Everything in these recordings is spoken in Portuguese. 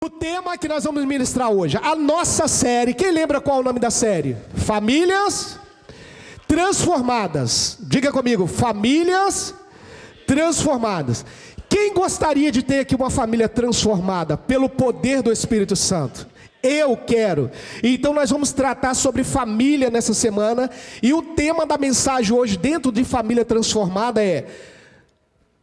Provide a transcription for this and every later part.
O tema que nós vamos ministrar hoje, a nossa série, quem lembra qual é o nome da série? Famílias Transformadas. Diga comigo, Famílias Transformadas. Quem gostaria de ter aqui uma família transformada pelo poder do Espírito Santo? Eu quero. Então nós vamos tratar sobre família nessa semana. E o tema da mensagem hoje dentro de família transformada é: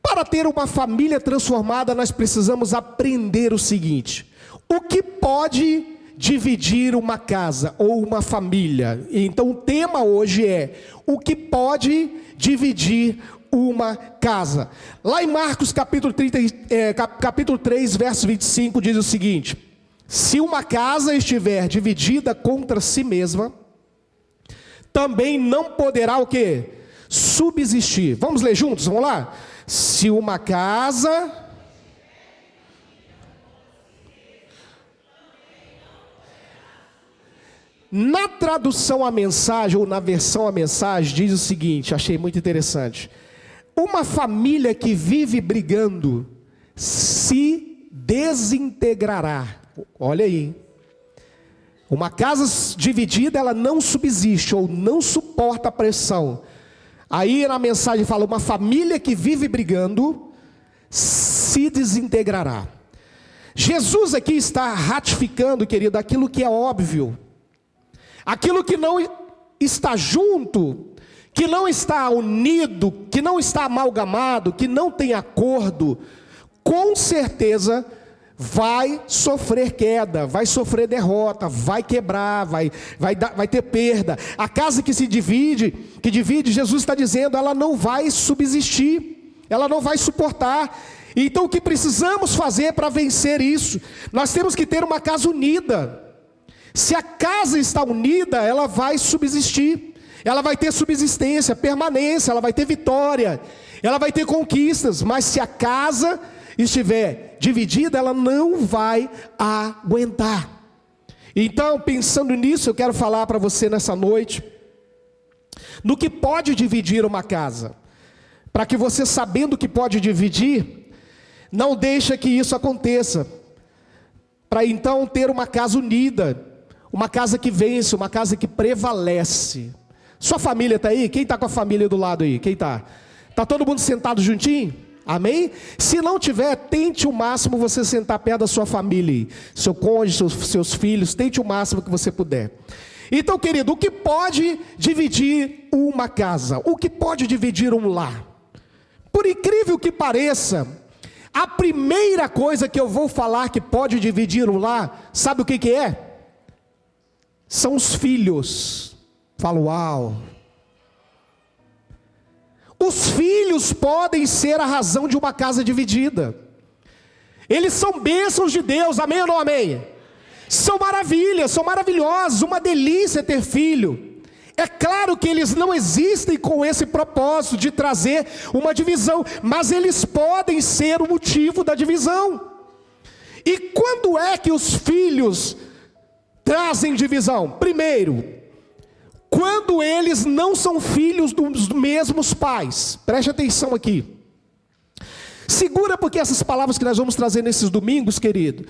para ter uma família transformada nós precisamos aprender o seguinte: o que pode dividir uma casa ou uma família? Então o tema hoje é: o que pode dividir uma casa? Lá em Marcos capítulo 3, verso 25 diz o seguinte: se uma casa estiver dividida contra si mesma, também não poderá o quê? Subsistir. Vamos ler juntos? Vamos lá? Se uma casa... Na tradução a mensagem, ou na versão a mensagem, diz o seguinte, achei muito interessante: uma família que vive brigando se desintegrará. Olha aí. Uma casa dividida, ela não subsiste, ou não suporta a pressão. Aí na mensagem fala: uma família que vive brigando se desintegrará. Jesus aqui está ratificando, querido, aquilo que é óbvio. Aquilo que não está junto, que não está unido, que não está amalgamado, que não tem acordo, com certeza vai sofrer queda, vai sofrer derrota, vai quebrar, vai ter perda. A casa que se divide, Jesus está dizendo, ela não vai subsistir, ela não vai suportar. Então o que precisamos fazer para vencer isso? Nós temos que ter uma casa unida. Se a casa está unida, ela vai subsistir, ela vai ter subsistência, permanência, ela vai ter vitória, ela vai ter conquistas. Mas se a casa estiver dividida, ela não vai aguentar. Então, pensando nisso, eu quero falar para você nessa noite no que pode dividir uma casa, para que você, sabendo que pode dividir, não deixe que isso aconteça, para então ter uma casa unida, uma casa que vence, uma casa que prevalece. Sua família está aí? Quem está com a família do lado aí? Quem está? Está todo mundo sentado juntinho? Amém? Se não tiver, tente o máximo você sentar perto da sua família, seu cônjuge, seus filhos, tente o máximo que você puder. Então, querido, o que pode dividir uma casa? O que pode dividir um lar? Por incrível que pareça, a primeira coisa que eu vou falar que pode dividir um lar, sabe o que é? São os filhos. Falo, uau! Os filhos podem ser a razão de uma casa dividida. Eles são bênçãos de Deus, amém ou não amém? São maravilhas, são maravilhosos, uma delícia ter filho. É claro que eles não existem com esse propósito de trazer uma divisão, mas eles podem ser o motivo da divisão. E quando é que os filhos trazem divisão? Primeiro, quando eles não são filhos dos mesmos pais. Preste atenção aqui. Segura, porque essas palavras que nós vamos trazer nesses domingos, querido,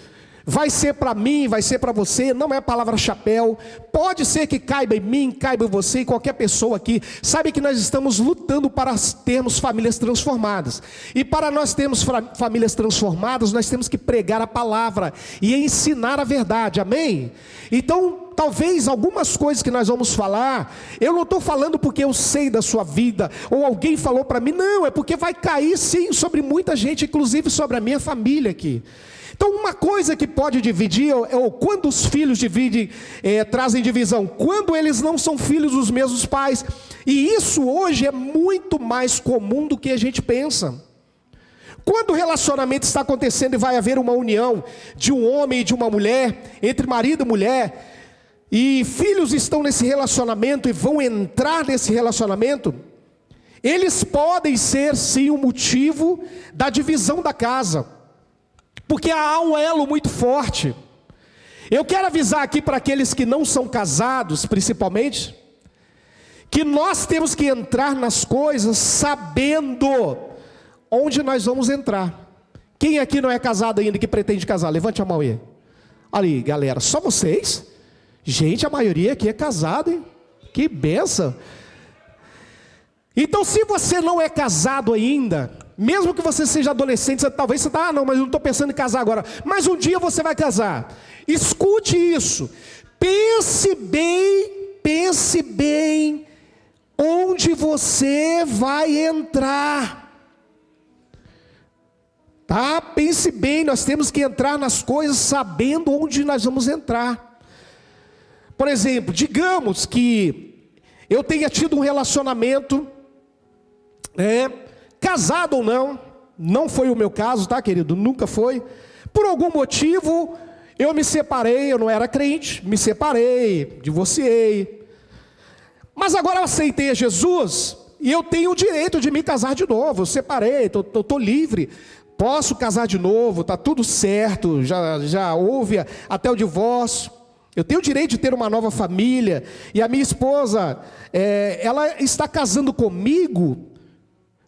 vai ser para mim, vai ser para você, não é palavra chapéu. Pode ser que caiba em mim, caiba em você e qualquer pessoa aqui. Sabe que nós estamos lutando para termos famílias transformadas. E para nós termos famílias transformadas, nós temos que pregar a palavra e ensinar a verdade, amém? Então, talvez algumas coisas que nós vamos falar, eu não estou falando porque eu sei da sua vida, ou alguém falou para mim, não, é porque vai cair sim sobre muita gente, inclusive sobre a minha família aqui. Então uma coisa que pode dividir, ou quando os filhos dividem, trazem divisão, quando eles não são filhos dos mesmos pais. E isso hoje é muito mais comum do que a gente pensa. Quando o relacionamento está acontecendo e vai haver uma união de um homem e de uma mulher, entre marido e mulher, e filhos estão nesse relacionamento e vão entrar nesse relacionamento, eles podem ser sim o motivo da divisão da casa. Porque há um elo muito forte. Eu quero avisar aqui para aqueles que não são casados, principalmente, que nós temos que entrar nas coisas sabendo onde nós vamos entrar. Quem aqui não é casado ainda que pretende casar? Levante a mão aí. Ali, galera, só vocês? Gente, a maioria aqui é casada, hein? Que benção! Então, se você não é casado ainda, mesmo que você seja adolescente, talvez você está, não, mas eu não estou pensando em casar agora. Mas um dia você vai casar. Escute isso. Pense bem onde você vai entrar. Tá? Pense bem, nós temos que entrar nas coisas sabendo onde nós vamos entrar. Por exemplo, digamos que eu tenha tido um relacionamento, casado ou não, não foi o meu caso, tá, querido? Nunca foi. Por algum motivo, eu me separei, eu não era crente, me separei, divorciei. Mas agora eu aceitei a Jesus e eu tenho o direito de me casar de novo. Eu separei, estou livre, posso casar de novo, está tudo certo, já houve até o divórcio. Eu tenho o direito de ter uma nova família. E a minha esposa, ela está casando comigo,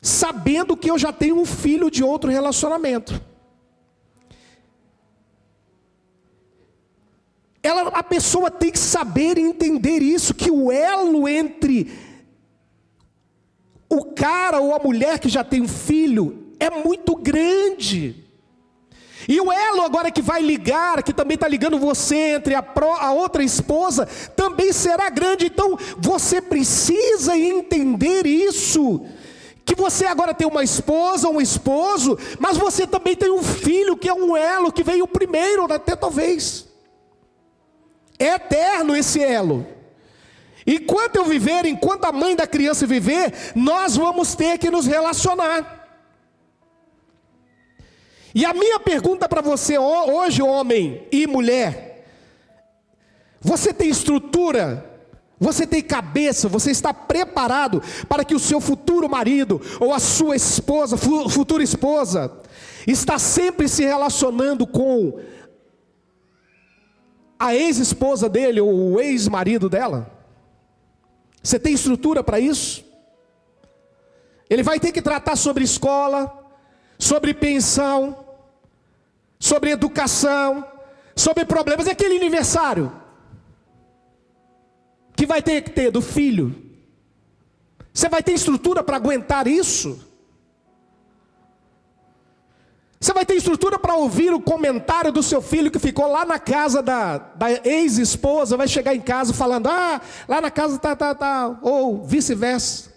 sabendo que eu já tenho um filho de outro relacionamento. A pessoa tem que saber e entender isso, que o elo entre o cara ou a mulher que já tem um filho é muito grande. E o elo agora que vai ligar, que também está ligando você entre a outra esposa, também será grande. Então você precisa entender isso, que você agora tem uma esposa, um esposo, mas você também tem um filho que é um elo que veio primeiro, até talvez. É eterno esse elo. Enquanto eu viver, enquanto a mãe da criança viver, nós vamos ter que nos relacionar. E a minha pergunta para você hoje, homem e mulher: você tem estrutura? Você tem cabeça? Você está preparado para que o seu futuro marido ou a sua esposa, futura esposa, está sempre se relacionando com a ex-esposa dele ou o ex-marido dela? Você tem estrutura para isso? Ele vai ter que tratar sobre escola, sobre pensão, sobre educação, sobre problemas. E aquele aniversário que vai ter que ter do filho, você vai ter estrutura para aguentar isso? Você vai ter estrutura para ouvir o comentário do seu filho que ficou lá na casa da ex-esposa, vai chegar em casa falando, lá na casa tá, ou vice-versa.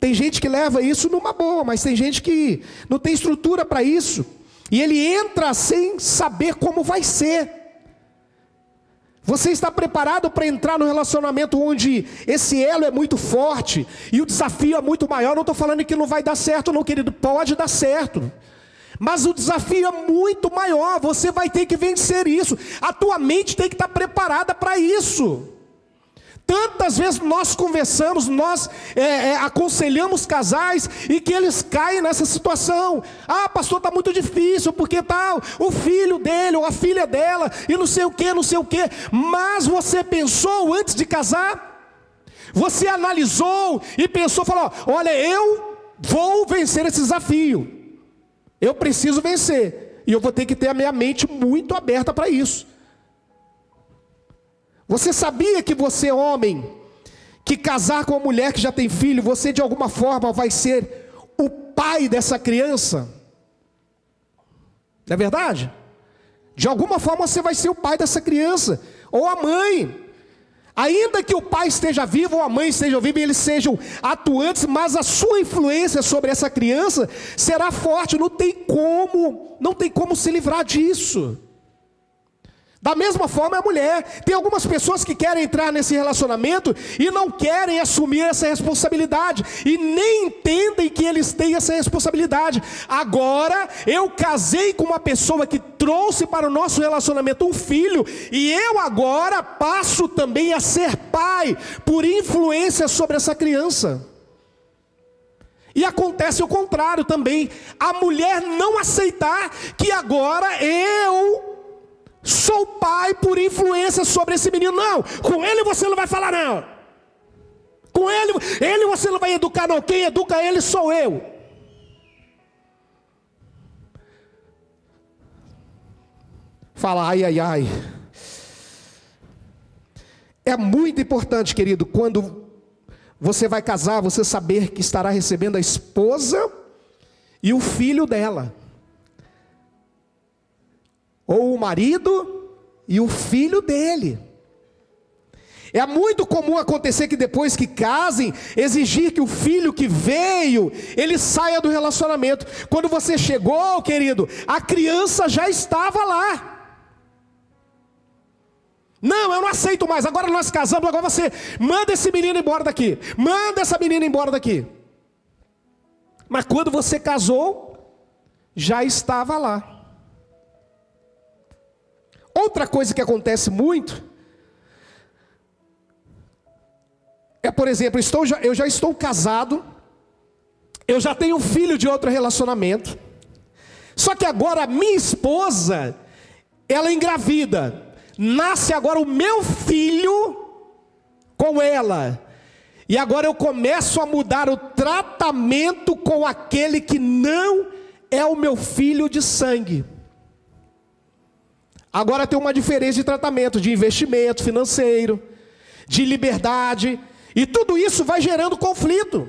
Tem gente que leva isso numa boa, mas tem gente que não tem estrutura para isso. E ele entra sem saber como vai ser. Você está preparado para entrar no relacionamento onde esse elo é muito forte e o desafio é muito maior? Não estou falando que não vai dar certo não, querido, pode dar certo. Mas o desafio é muito maior, você vai ter que vencer isso. A tua mente tem que estar preparada para isso. Tantas vezes nós conversamos, nós aconselhamos casais e que eles caem nessa situação. Pastor, está muito difícil, porque tal, o filho dele ou a filha dela, e não sei o que, não sei o que. Mas você pensou antes de casar? Você analisou e pensou, falou, olha, eu vou vencer esse desafio. Eu preciso vencer. E eu vou ter que ter a minha mente muito aberta para isso. Você sabia que você, homem, que casar com uma mulher que já tem filho, você de alguma forma vai ser o pai dessa criança? Não é verdade? De alguma forma você vai ser o pai dessa criança, ou a mãe. Ainda que o pai esteja vivo ou a mãe esteja viva e eles sejam atuantes, mas a sua influência sobre essa criança será forte, não tem como se livrar disso. Da mesma forma a mulher, tem algumas pessoas que querem entrar nesse relacionamento e não querem assumir essa responsabilidade, e nem entendem que eles têm essa responsabilidade. Agora, eu casei com uma pessoa que trouxe para o nosso relacionamento um filho, e eu agora passo também a ser pai, por influência sobre essa criança. E acontece o contrário também, a mulher não aceitar que agora eu sou pai por influência sobre esse menino. Não, com ele você não vai falar não. Com ele você não vai educar não. Quem educa ele sou eu. fala, ai, ai, ai. É muito importante, querido, quando você vai casar, você saber que estará recebendo a esposa e o filho dela. Ou o marido e o filho dele. É muito comum acontecer que depois que casem, exigir que o filho que veio, ele saia do relacionamento. Quando você chegou, querido, a criança já estava lá. Não, eu não aceito mais, agora nós casamos, agora você manda esse menino embora daqui. Manda essa menina embora daqui. Mas quando você casou, já estava lá. Outra coisa que acontece muito é, por exemplo, eu já estou casado, eu já tenho um filho de outro relacionamento, só que agora a minha esposa, ela engravida, nasce agora o meu filho com ela, e agora eu começo a mudar o tratamento com aquele que não é o meu filho de sangue. Agora tem uma diferença de tratamento, de investimento financeiro, de liberdade, e tudo isso vai gerando conflito.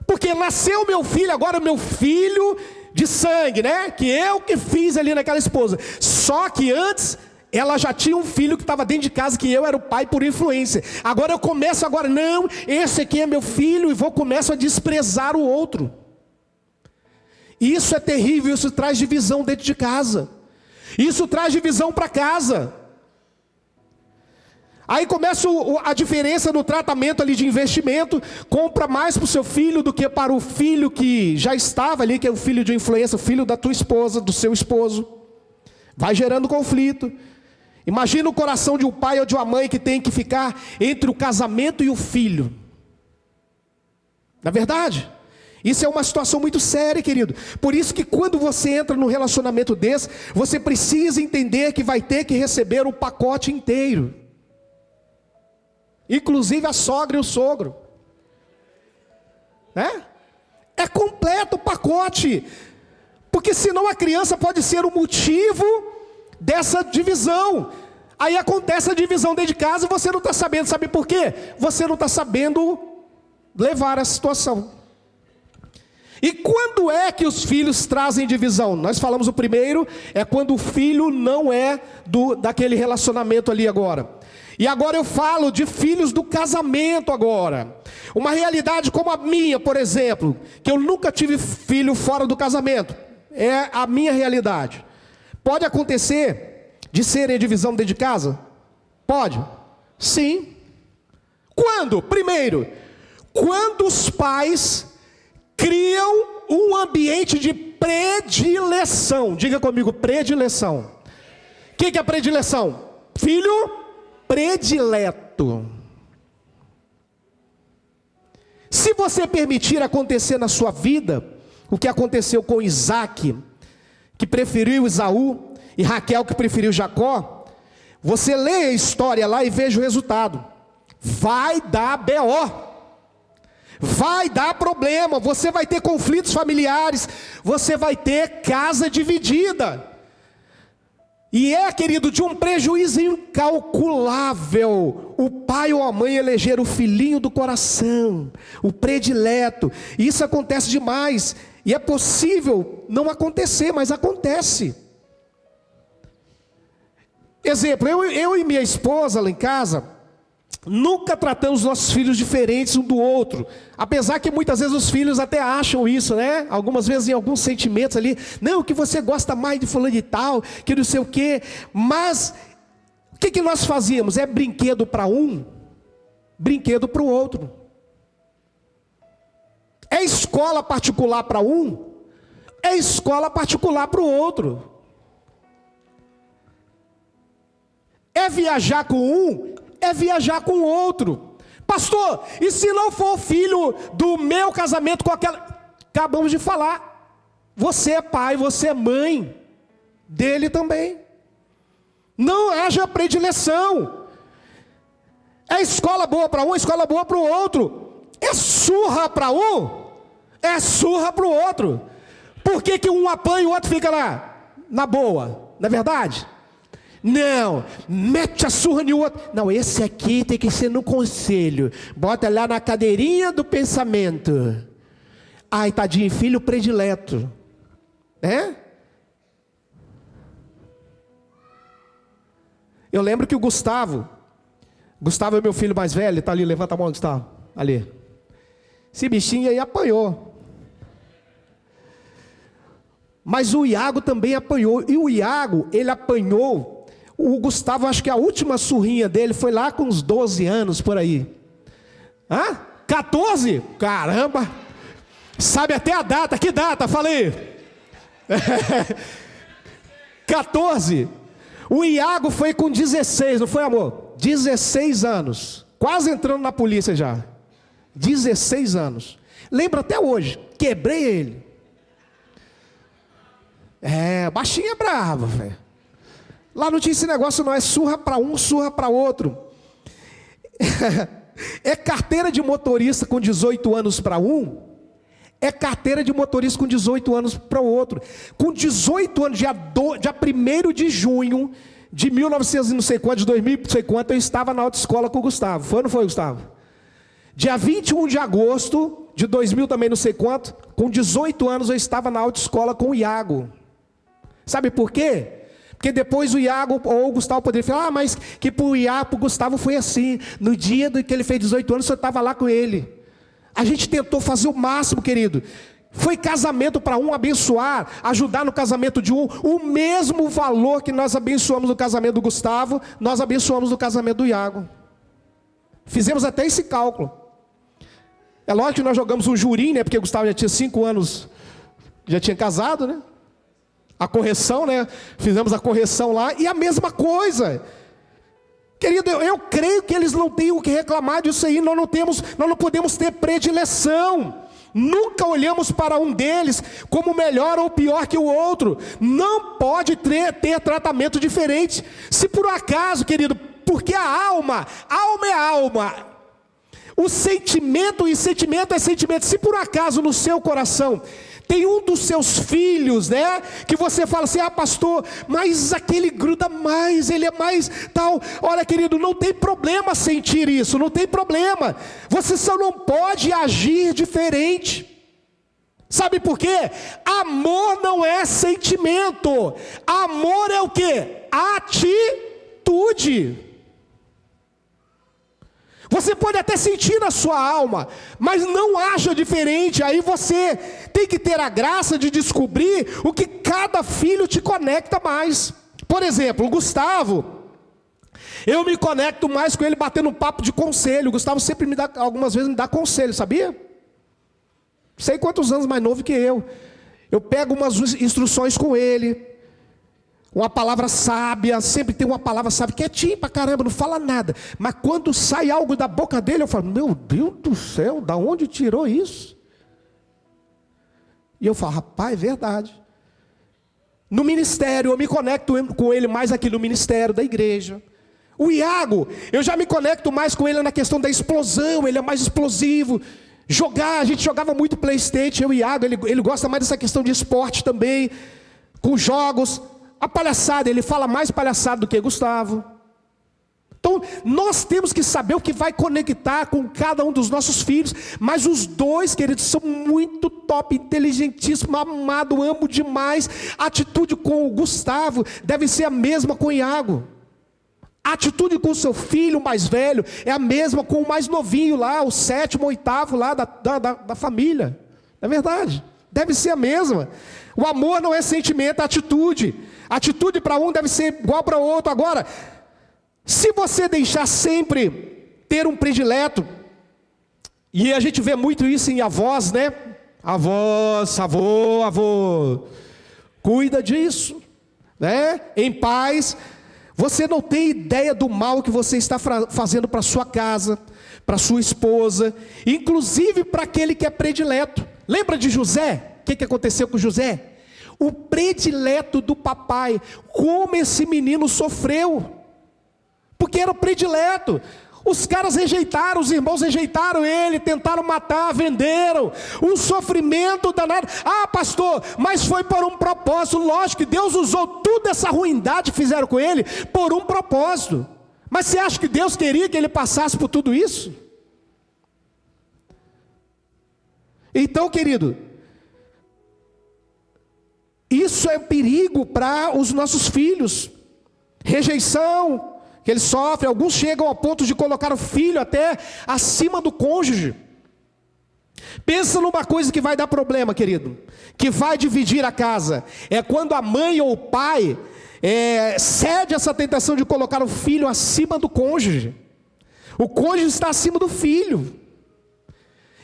Porque nasceu meu filho, agora o meu filho de sangue, né? Que eu que fiz ali naquela esposa. Só que antes, ela já tinha um filho que estava dentro de casa, que eu era o pai por influência. Agora eu começo, não, esse aqui é meu filho, e começo a desprezar o outro. Isso é terrível, isso traz divisão dentro de casa. Isso traz divisão para casa. Aí começa a diferença no tratamento ali de investimento. Compra mais para o seu filho do que para o filho que já estava ali, que é o filho de influência, o filho da tua esposa, do seu esposo. Vai gerando conflito. Imagina o coração de um pai ou de uma mãe que tem que ficar entre o casamento e o filho. Na verdade, isso é uma situação muito séria, querido. Por isso que quando você entra num relacionamento desse, você precisa entender que vai ter que receber o pacote inteiro. Inclusive a sogra e o sogro. Né? É completo o pacote. Porque senão a criança pode ser o motivo dessa divisão. Aí acontece a divisão dentro de casa e você não está sabendo. Sabe por quê? Você não está sabendo levar a situação. E quando é que os filhos trazem divisão? Nós falamos o primeiro, é quando o filho não é daquele relacionamento ali agora. E agora eu falo de filhos do casamento agora. Uma realidade como a minha, por exemplo, que eu nunca tive filho fora do casamento. É a minha realidade. Pode acontecer de serem divisão dentro de casa? Pode? Sim. Quando? Primeiro, quando os pais criam um ambiente de predileção. Diga comigo, predileção. O que é predileção? Filho predileto. Se você permitir acontecer na sua vida o que aconteceu com Isaac, que preferiu Esaú, e Raquel, que preferiu Jacó, você lê a história lá e veja o resultado. Vai dar BO. Vai dar problema, você vai ter conflitos familiares, você vai ter casa dividida. E querido, de um prejuízo incalculável, o pai ou a mãe eleger o filhinho do coração, o predileto. Isso acontece demais, e é possível não acontecer, mas acontece. Exemplo, eu e minha esposa lá em casa, nunca tratamos nossos filhos diferentes um do outro. Apesar que muitas vezes os filhos até acham isso, né? Algumas vezes em alguns sentimentos ali. Não, que você gosta mais de fulano de tal, que não sei o quê. Mas, o que nós fazíamos? É brinquedo para um, brinquedo para o outro. É escola particular para um, é escola particular para o outro. É viajar com um, é viajar com o outro. Pastor, e se não for filho do meu casamento com aquela... Acabamos de falar. Você é pai, você é mãe dele também. Não haja predileção. É escola boa para um, escola boa para o outro. É surra para um, é surra para o outro. Por que um apanha e o outro fica lá? Na boa. não é verdade? Não, mete a surra no outro. Não, esse aqui tem que ser no conselho. Bota lá na cadeirinha do pensamento. Ai, tadinho, filho predileto. Né? Eu lembro que o Gustavo é meu filho mais velho, está ali, levanta a mão, Gustavo, ali. Esse bichinho aí apanhou. Mas o Iago também apanhou, e o Iago, ele apanhou, o Gustavo, acho que a última surrinha dele foi lá com uns 12 anos, por aí. 14? Caramba! Sabe até a data, que data? Falei! 14. O Iago foi com 16, não foi, amor? 16 anos. Quase entrando na polícia já. 16 anos. Lembro até hoje. Quebrei ele. Baixinho é bravo, velho. Lá não tinha esse negócio não. É surra para um, surra para outro. É carteira de motorista com 18 anos para um. É carteira de motorista com 18 anos para o outro. Com 18 anos, dia 1º de junho de 1900 não sei quanto, de 2000 não sei quanto, eu estava na autoescola com o Gustavo. Foi ou não foi, Gustavo? Dia 21 de agosto de 2000 também não sei quanto, com 18 anos eu estava na autoescola com o Iago. Sabe por quê? Porque depois o Iago ou o Gustavo poderia falar, mas que para o Iago, para o Gustavo foi assim. No dia que ele fez 18 anos, eu estava lá com ele. A gente tentou fazer o máximo, querido. Foi casamento para um abençoar, ajudar no casamento de um. O mesmo valor que nós abençoamos no casamento do Gustavo, nós abençoamos no casamento do Iago. Fizemos até esse cálculo. É lógico que nós jogamos um jurim, né? Porque o Gustavo já tinha 5 anos, já tinha casado, né? A correção, né? Fizemos a correção lá e a mesma coisa. Querido, eu creio que eles não têm o que reclamar disso aí. Nós não podemos ter predileção. Nunca olhamos para um deles como melhor ou pior que o outro. Não pode ter tratamento diferente. Se por acaso, querido, porque a alma é alma. O sentimento e sentimento é sentimento. Se por acaso no seu coração tem um dos seus filhos, né? Que você fala assim, pastor, mas aquele gruda mais, ele é mais tal. Olha, querido, não tem problema sentir isso, não tem problema. Você só não pode agir diferente. Sabe por quê? Amor não é sentimento. Amor é o quê? Atitude. Você pode até sentir na sua alma, mas não acha diferente. Aí você tem que ter a graça de descobrir o que cada filho te conecta mais. Por exemplo, o Gustavo, eu me conecto mais com ele batendo um papo de conselho. O Gustavo sempre algumas vezes me dá conselho, sabia? Sei quantos anos mais novo que eu. Eu pego umas instruções com ele. Uma palavra sábia, sempre tem uma palavra sábia, quietinho pra caramba, não fala nada. Mas quando sai algo da boca dele, eu falo, meu Deus do céu, da onde tirou isso? E eu falo, rapaz, é verdade. No ministério, eu me conecto com ele mais aqui no ministério da igreja. O Iago, eu já me conecto mais com ele na questão da explosão, ele é mais explosivo. A gente jogava muito PlayStation, eu e o Iago, ele gosta mais dessa questão de esporte também, com jogos. A palhaçada, ele fala mais palhaçada do que Gustavo. Então, nós temos que saber o que vai conectar com cada um dos nossos filhos. Mas os dois, queridos, são muito top, inteligentíssimo, amado, amo demais. A atitude com o Gustavo deve ser a mesma com o Iago. A atitude com o seu filho mais velho é a mesma com o mais novinho lá, o 7º, 8º lá da família. É verdade, deve ser a mesma. O amor não é sentimento, é atitude. Atitude para um deve ser igual para o outro. Agora, se você deixar sempre ter um predileto, e a gente vê muito isso em avós, né? Avô, cuida disso, né? Em paz, você não tem ideia do mal que você está fazendo para sua casa, para sua esposa, inclusive para aquele que é predileto. Lembra de José? O que aconteceu com José? O predileto do papai. Como esse menino sofreu. Porque era o predileto. Os caras rejeitaram, os irmãos rejeitaram ele, tentaram matar, venderam, um sofrimento danado. Ah, pastor, mas foi por um propósito. Lógico que Deus usou toda essa ruindade que fizeram com ele por um propósito. Mas você acha que Deus queria que ele passasse por tudo isso? Então, querido, isso é perigo para os nossos filhos. Rejeição que eles sofrem, alguns chegam ao ponto de colocar o filho até acima do cônjuge. Pensa numa coisa que vai dar problema, querido, que vai dividir a casa, é quando a mãe ou o pai cede essa tentação de colocar o filho acima do cônjuge. O cônjuge está acima do filho.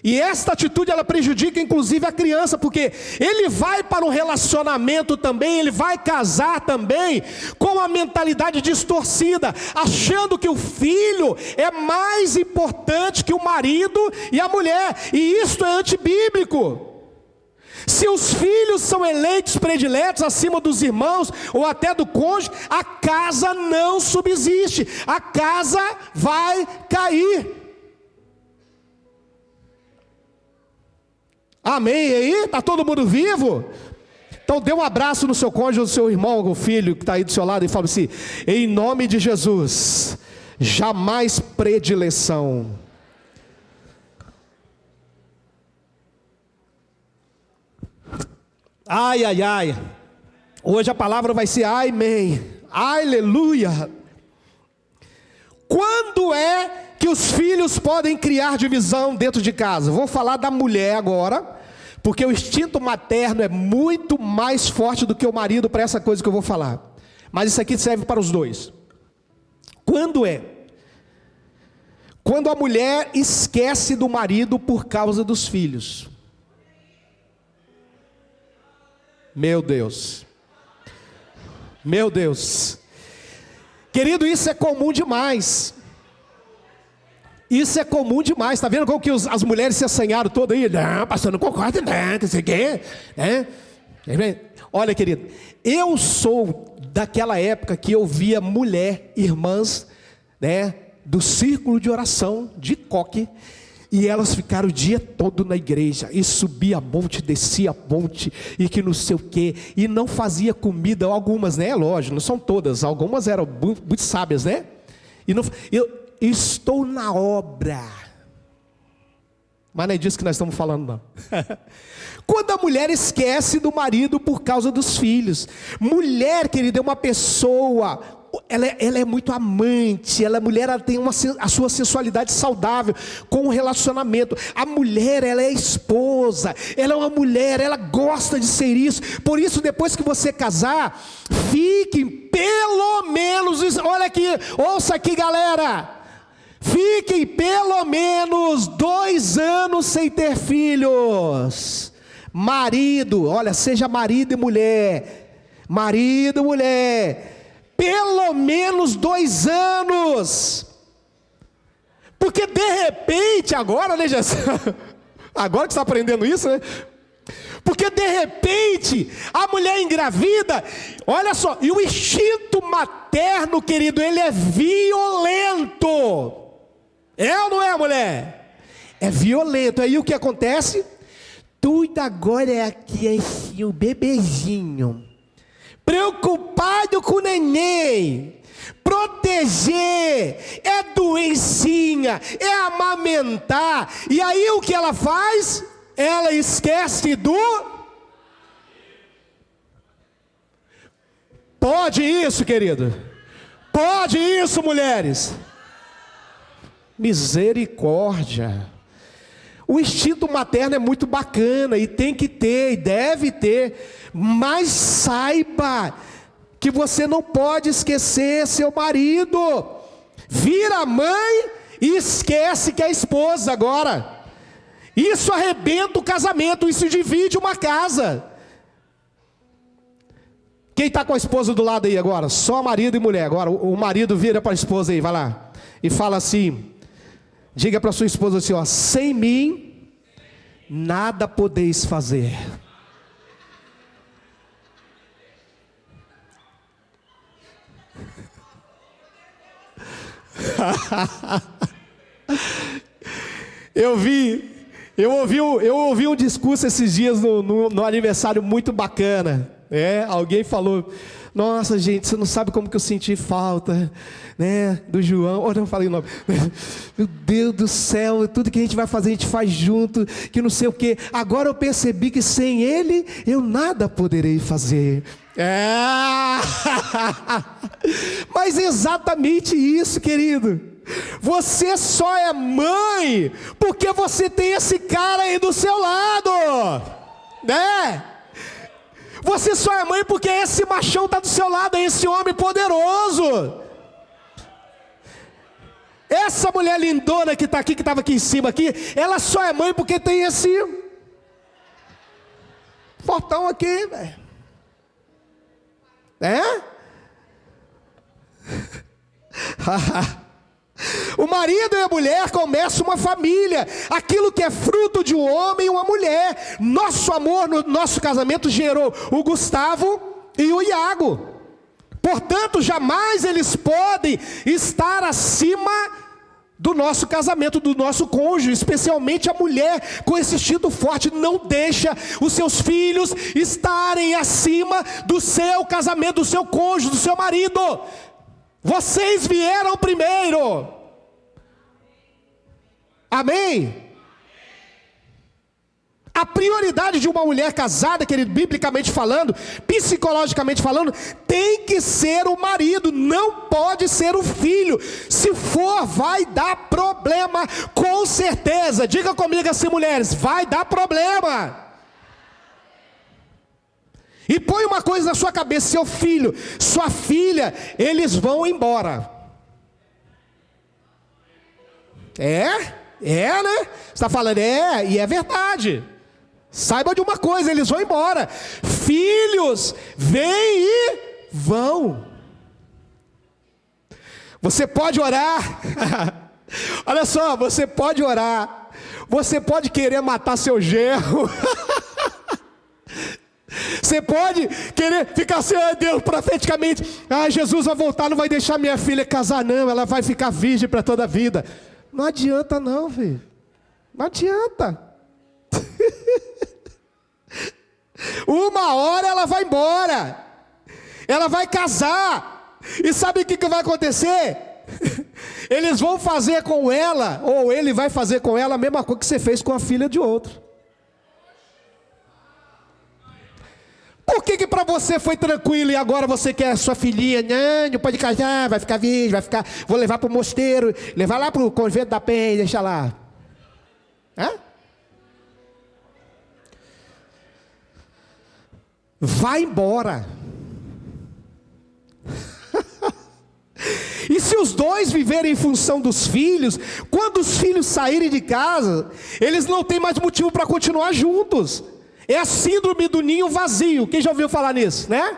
E esta atitude ela prejudica inclusive a criança, porque ele vai para um relacionamento também, ele vai casar também com a mentalidade distorcida, achando que o filho é mais importante que o marido e a mulher, e isto é antibíblico. Se os filhos são eleitos prediletos acima dos irmãos ou até do cônjuge, a casa não subsiste, a casa vai cair. Amém? E aí? Está todo mundo vivo? Então dê um abraço no seu cônjuge, no seu irmão, no filho que está aí do seu lado e fala assim: em nome de Jesus, jamais predileção. Ai, ai, ai. Hoje a palavra vai ser amém. Aleluia. Quando é que os filhos podem criar divisão dentro de casa? Vou falar da mulher agora, porque o instinto materno é muito mais forte do que o marido para essa coisa que eu vou falar. Mas isso aqui serve para os dois. Quando é? Quando a mulher esquece do marido por causa dos filhos. Meu Deus. Meu Deus. Querido, isso é comum demais. Isso é comum demais. Está vendo como que as mulheres se assanharam todas aí? Não, pastor, não concordo não, que você quer, né? Olha, querido, eu sou daquela época que eu via mulher, irmãs, né, do círculo de oração de Coque, e elas ficaram o dia todo na igreja, e subia monte, descia monte, e que não sei o que, e não fazia comida, algumas, né, lógico, não são todas, algumas eram muito sábias, né, e não, estou na obra, mas não é disso que nós estamos falando não. Quando a mulher esquece do marido por causa dos filhos, mulher, querida, é uma pessoa, ela é muito amante, ela tem a sua sensualidade saudável com o relacionamento. A mulher, ela é esposa, ela é uma mulher, ela gosta de ser isso. Por isso, depois que você casar, fiquem pelo menos, olha aqui, ouça aqui, galera, fiquem pelo menos 2 anos sem ter filhos. Marido, olha, seja marido e mulher, marido e mulher, pelo menos 2 anos, porque de repente, agora, né, Jesus? Agora que você está aprendendo isso, né? Porque de repente, a mulher engravida, olha só, e o instinto materno, querido, ele é violento, é ou não é, mulher? É violento, aí o que acontece? Tudo agora é aqui, assim, o bebezinho, preocupado com o neném, proteger, é doencinha, é amamentar, e aí o que ela faz? Ela esquece do... Pode isso, querido? Pode isso, mulheres? Misericórdia. O instinto materno é muito bacana, e tem que ter, e deve ter, mas saiba que você não pode esquecer seu marido. Vira mãe e esquece que é esposa agora. Isso arrebenta o casamento, isso divide uma casa. Quem está com a esposa do lado aí agora? Só marido e mulher. Agora o marido vira para a esposa aí, vai lá, e fala assim, diga para sua esposa assim, ó: sem mim, nada podeis fazer. Eu ouvi um discurso esses dias no aniversário muito bacana. Alguém falou: nossa, gente, você não sabe como que eu senti falta, né, do João. Oh, não falei o nome. Meu Deus do céu, tudo que a gente vai fazer, a gente faz junto, que não sei o quê. Agora eu percebi que sem ele, eu nada poderei fazer. Mas exatamente isso, querido. Você só é mãe porque você tem esse cara aí do seu lado, né? Você só é mãe porque esse machão está do seu lado, é esse homem poderoso. Essa mulher lindona que está aqui, que estava aqui em cima aqui, ela só é mãe porque tem esse fortão aqui, velho. O marido e a mulher começam uma família. Aquilo que é fruto de um homem e uma mulher. Nosso amor no nosso casamento gerou o Gustavo e o Iago. Portanto, jamais eles podem estar acima do nosso casamento, do nosso cônjuge. Especialmente a mulher com esse instinto forte. Não deixa os seus filhos estarem acima do seu casamento, do seu cônjuge, do seu marido. Vocês vieram primeiro. Amém? A prioridade de uma mulher casada, querido, biblicamente falando, psicologicamente falando, tem que ser o marido, não pode ser o filho. Se for, vai dar problema, com certeza. Diga comigo assim, mulheres, vai dar problema. E põe uma coisa na sua cabeça: seu filho, sua filha, eles vão embora. Né? Você está falando, e é verdade. Saiba de uma coisa, eles vão embora. Filhos vêm e vão. Você pode orar. Olha só, você pode orar. Você pode querer matar seu genro. Você pode querer ficar assim: Deus, profeticamente, Jesus vai voltar, não vai deixar minha filha casar não, ela vai ficar virgem para toda a vida. Não adianta não, filho. Não adianta. Uma hora ela vai embora. Ela vai casar. E sabe o que vai acontecer? Eles vão fazer com ela, ou ele vai fazer com ela a mesma coisa que você fez com a filha de outro. Por que para você foi tranquilo e agora você quer a sua filhinha? Não pode casar, vai ficar virgem, vou levar para o mosteiro, levar lá para o convento da Penha e deixar lá. Vai embora. E se os dois viverem em função dos filhos, quando os filhos saírem de casa, eles não têm mais motivo para continuar juntos. É a síndrome do ninho vazio. Quem já ouviu falar nisso, né?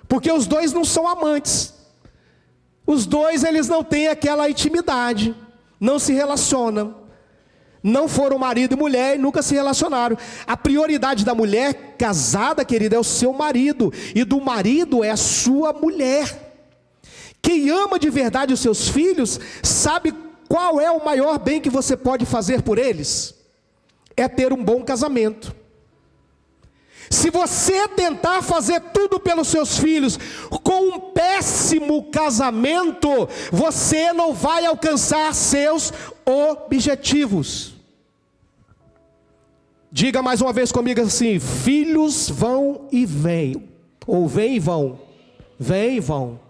Porque os dois não são amantes. Os dois, eles não têm aquela intimidade. Não se relacionam. Não foram marido e mulher e nunca se relacionaram. A prioridade da mulher casada, querida, é o seu marido. E do marido é a sua mulher. Quem ama de verdade os seus filhos, sabe qual é o maior bem que você pode fazer por eles? É ter um bom casamento. Se você tentar fazer tudo pelos seus filhos com um péssimo casamento, você não vai alcançar seus objetivos. Diga mais uma vez comigo assim: filhos vão e vêm. Ou vêm e vão. Vêm e vão.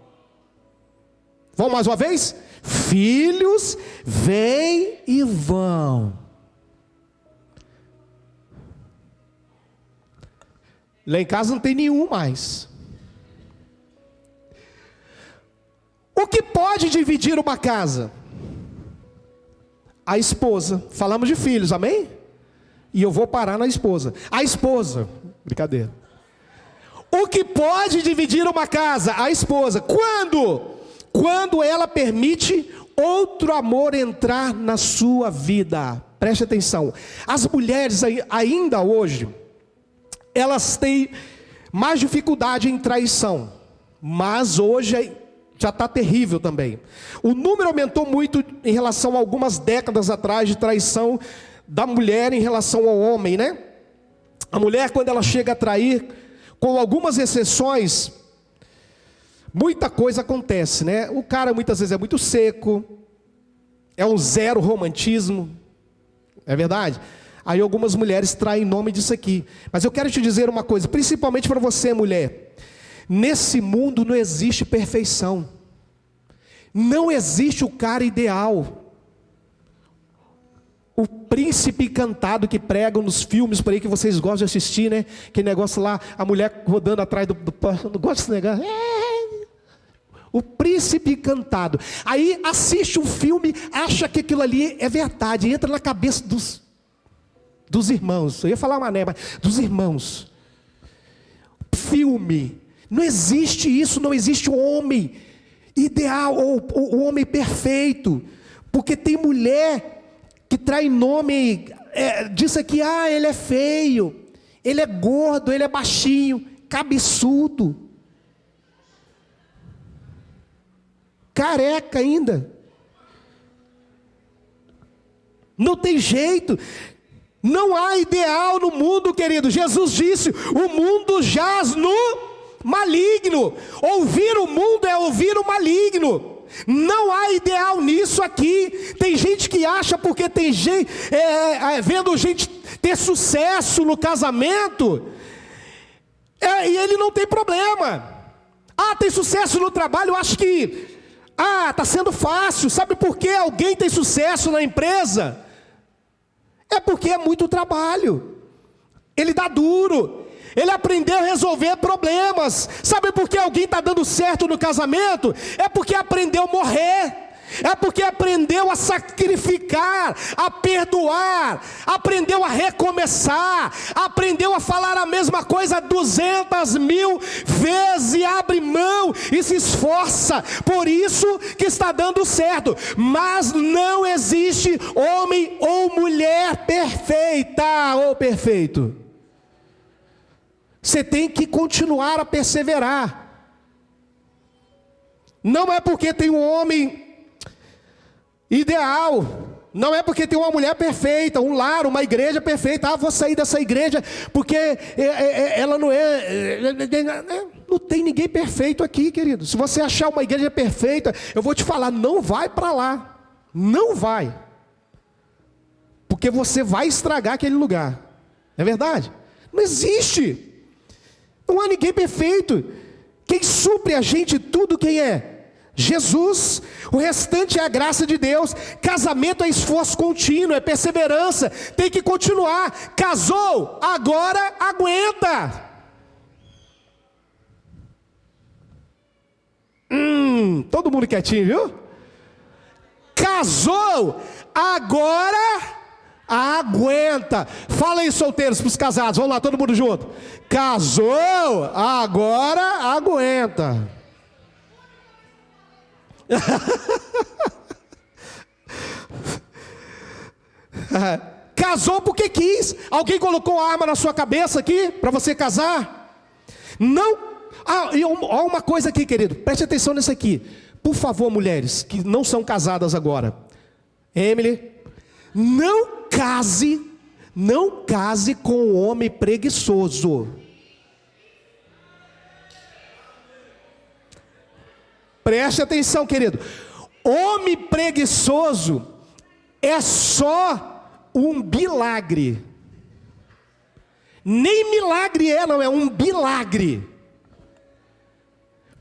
Vamos mais uma vez? Filhos vêm e vão. Lá em casa não tem nenhum mais. O que pode dividir uma casa? A esposa. Falamos de filhos, amém? E eu vou parar na esposa. A esposa. Brincadeira. O que pode dividir uma casa? A esposa. Quando? Quando ela permite outro amor entrar na sua vida. Preste atenção. As mulheres ainda hoje, elas têm mais dificuldade em traição. Mas hoje, já está terrível também. O número aumentou muito em relação a algumas décadas atrás de traição da mulher em relação ao homem, né? A mulher, quando ela chega a trair, com algumas exceções, muita coisa acontece, né? O cara muitas vezes é muito seco, é um zero romantismo, é verdade? Aí algumas mulheres traem em nome disso aqui. Mas eu quero te dizer uma coisa, principalmente para você, mulher. Nesse mundo não existe perfeição. Não existe o cara ideal. O príncipe encantado que pregam nos filmes por aí que vocês gostam de assistir, né? Que negócio lá, a mulher rodando atrás do não gosto desse negócio. O príncipe encantado. Aí assiste um filme, acha que aquilo ali é verdade, entra na cabeça dos irmãos. Eu ia falar mané, mas dos irmãos. Filme. Não existe isso, não existe o homem ideal ou o homem perfeito. Porque tem mulher que trai nome, diz aqui, ele é feio, ele é gordo, ele é baixinho, cabeçudo, careca ainda. Não tem jeito. Não há ideal no mundo, querido. Jesus disse, o mundo jaz no maligno. Ouvir o mundo é ouvir o maligno. Não há ideal nisso aqui. Tem gente que acha porque tem gente, vendo gente ter sucesso no casamento, e ele não tem problema. Tem sucesso no trabalho, eu acho que está sendo fácil. Sabe por que alguém tem sucesso na empresa? É porque é muito trabalho. Ele dá duro. Ele aprendeu a resolver problemas. Sabe por que alguém está dando certo no casamento? É porque aprendeu a morrer. É porque aprendeu a sacrificar, a perdoar, aprendeu a recomeçar, aprendeu a falar a mesma coisa 200.000 vezes e abre mão e se esforça. Por isso que está dando certo. Mas não existe homem ou mulher perfeita ou perfeito. Você tem que continuar a perseverar. Não é porque tem um homem ideal, não é porque tem uma mulher perfeita, um lar, uma igreja perfeita. Vou sair dessa igreja porque ela não não tem ninguém perfeito aqui, querido. Se você achar uma igreja perfeita, eu vou te falar, não vai para lá. Não vai. Porque você vai estragar aquele lugar. É verdade? Não existe. Não há ninguém perfeito. Quem supre a gente tudo, quem é? Jesus. O restante é a graça de Deus. Casamento é esforço contínuo, é perseverança. Tem que continuar. Casou, agora aguenta. Todo mundo quietinho, viu? Casou, agora aguenta. Fala aí, solteiros, para os casados. Vamos lá, todo mundo junto. Casou, agora aguenta. Casou porque quis. Alguém colocou a arma na sua cabeça aqui para você casar? Não. E uma coisa aqui, querido, preste atenção nisso aqui. Por favor, mulheres que não são casadas agora, Emily, não case com um homem preguiçoso. Preste atenção, querido. Homem preguiçoso é só um milagre. Nem milagre não, é um bilagre.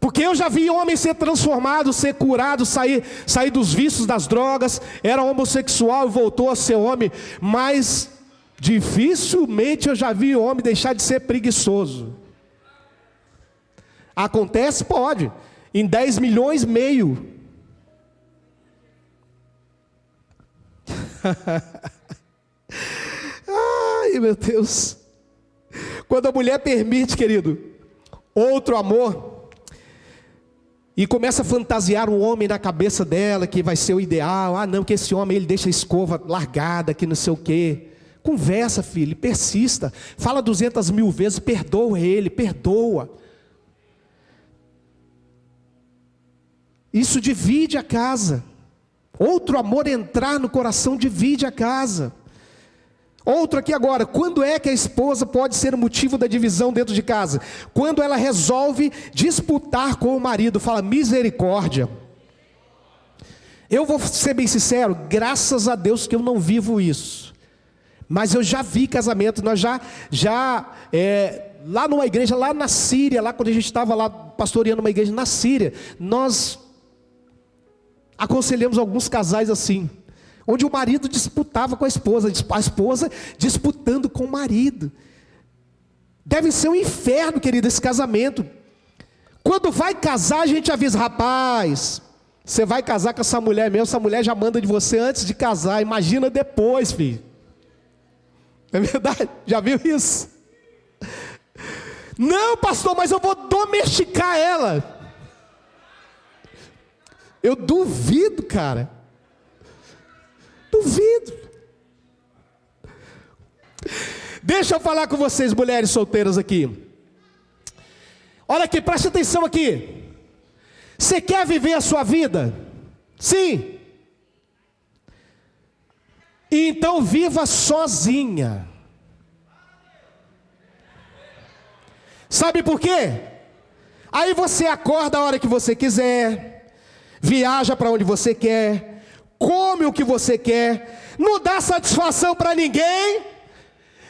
Porque eu já vi homem ser transformado, ser curado, sair dos vícios das drogas, era homossexual e voltou a ser homem, mas dificilmente eu já vi homem deixar de ser preguiçoso. Acontece? Pode. Em 10 milhões, meio. Ai, meu Deus. Quando a mulher permite, querido, outro amor, e começa a fantasiar um homem na cabeça dela, que vai ser o ideal. Não, que esse homem, ele deixa a escova largada, que não sei o quê. Conversa, filho, persista. Fala 200.000 vezes, perdoa ele, perdoa. Isso divide a casa. Outro amor entrar no coração divide a casa. Outro aqui agora, quando é que a esposa pode ser o motivo da divisão dentro de casa? Quando ela resolve disputar com o marido, fala misericórdia. Eu vou ser bem sincero, graças a Deus que eu não vivo isso. Mas eu já vi casamento, nós lá numa igreja, lá na Síria, lá quando a gente estava lá pastoreando uma igreja na Síria, nós aconselhamos alguns casais assim, onde o marido disputava com a esposa disputando com o marido. Deve ser um inferno, querido, esse casamento. Quando vai casar, a gente avisa, rapaz, você vai casar com essa mulher mesmo, essa mulher já manda de você antes de casar, imagina depois, filho. É verdade? Já viu isso? Não, pastor, mas eu vou domesticar ela. Eu duvido, cara. Duvido. Deixa eu falar com vocês, mulheres solteiras aqui. Olha aqui, preste atenção aqui. Você quer viver a sua vida? Sim. Então viva sozinha. Sabe por quê? Aí você acorda a hora que você quiser, viaja para onde você quer, come o que você quer, não dá satisfação para ninguém.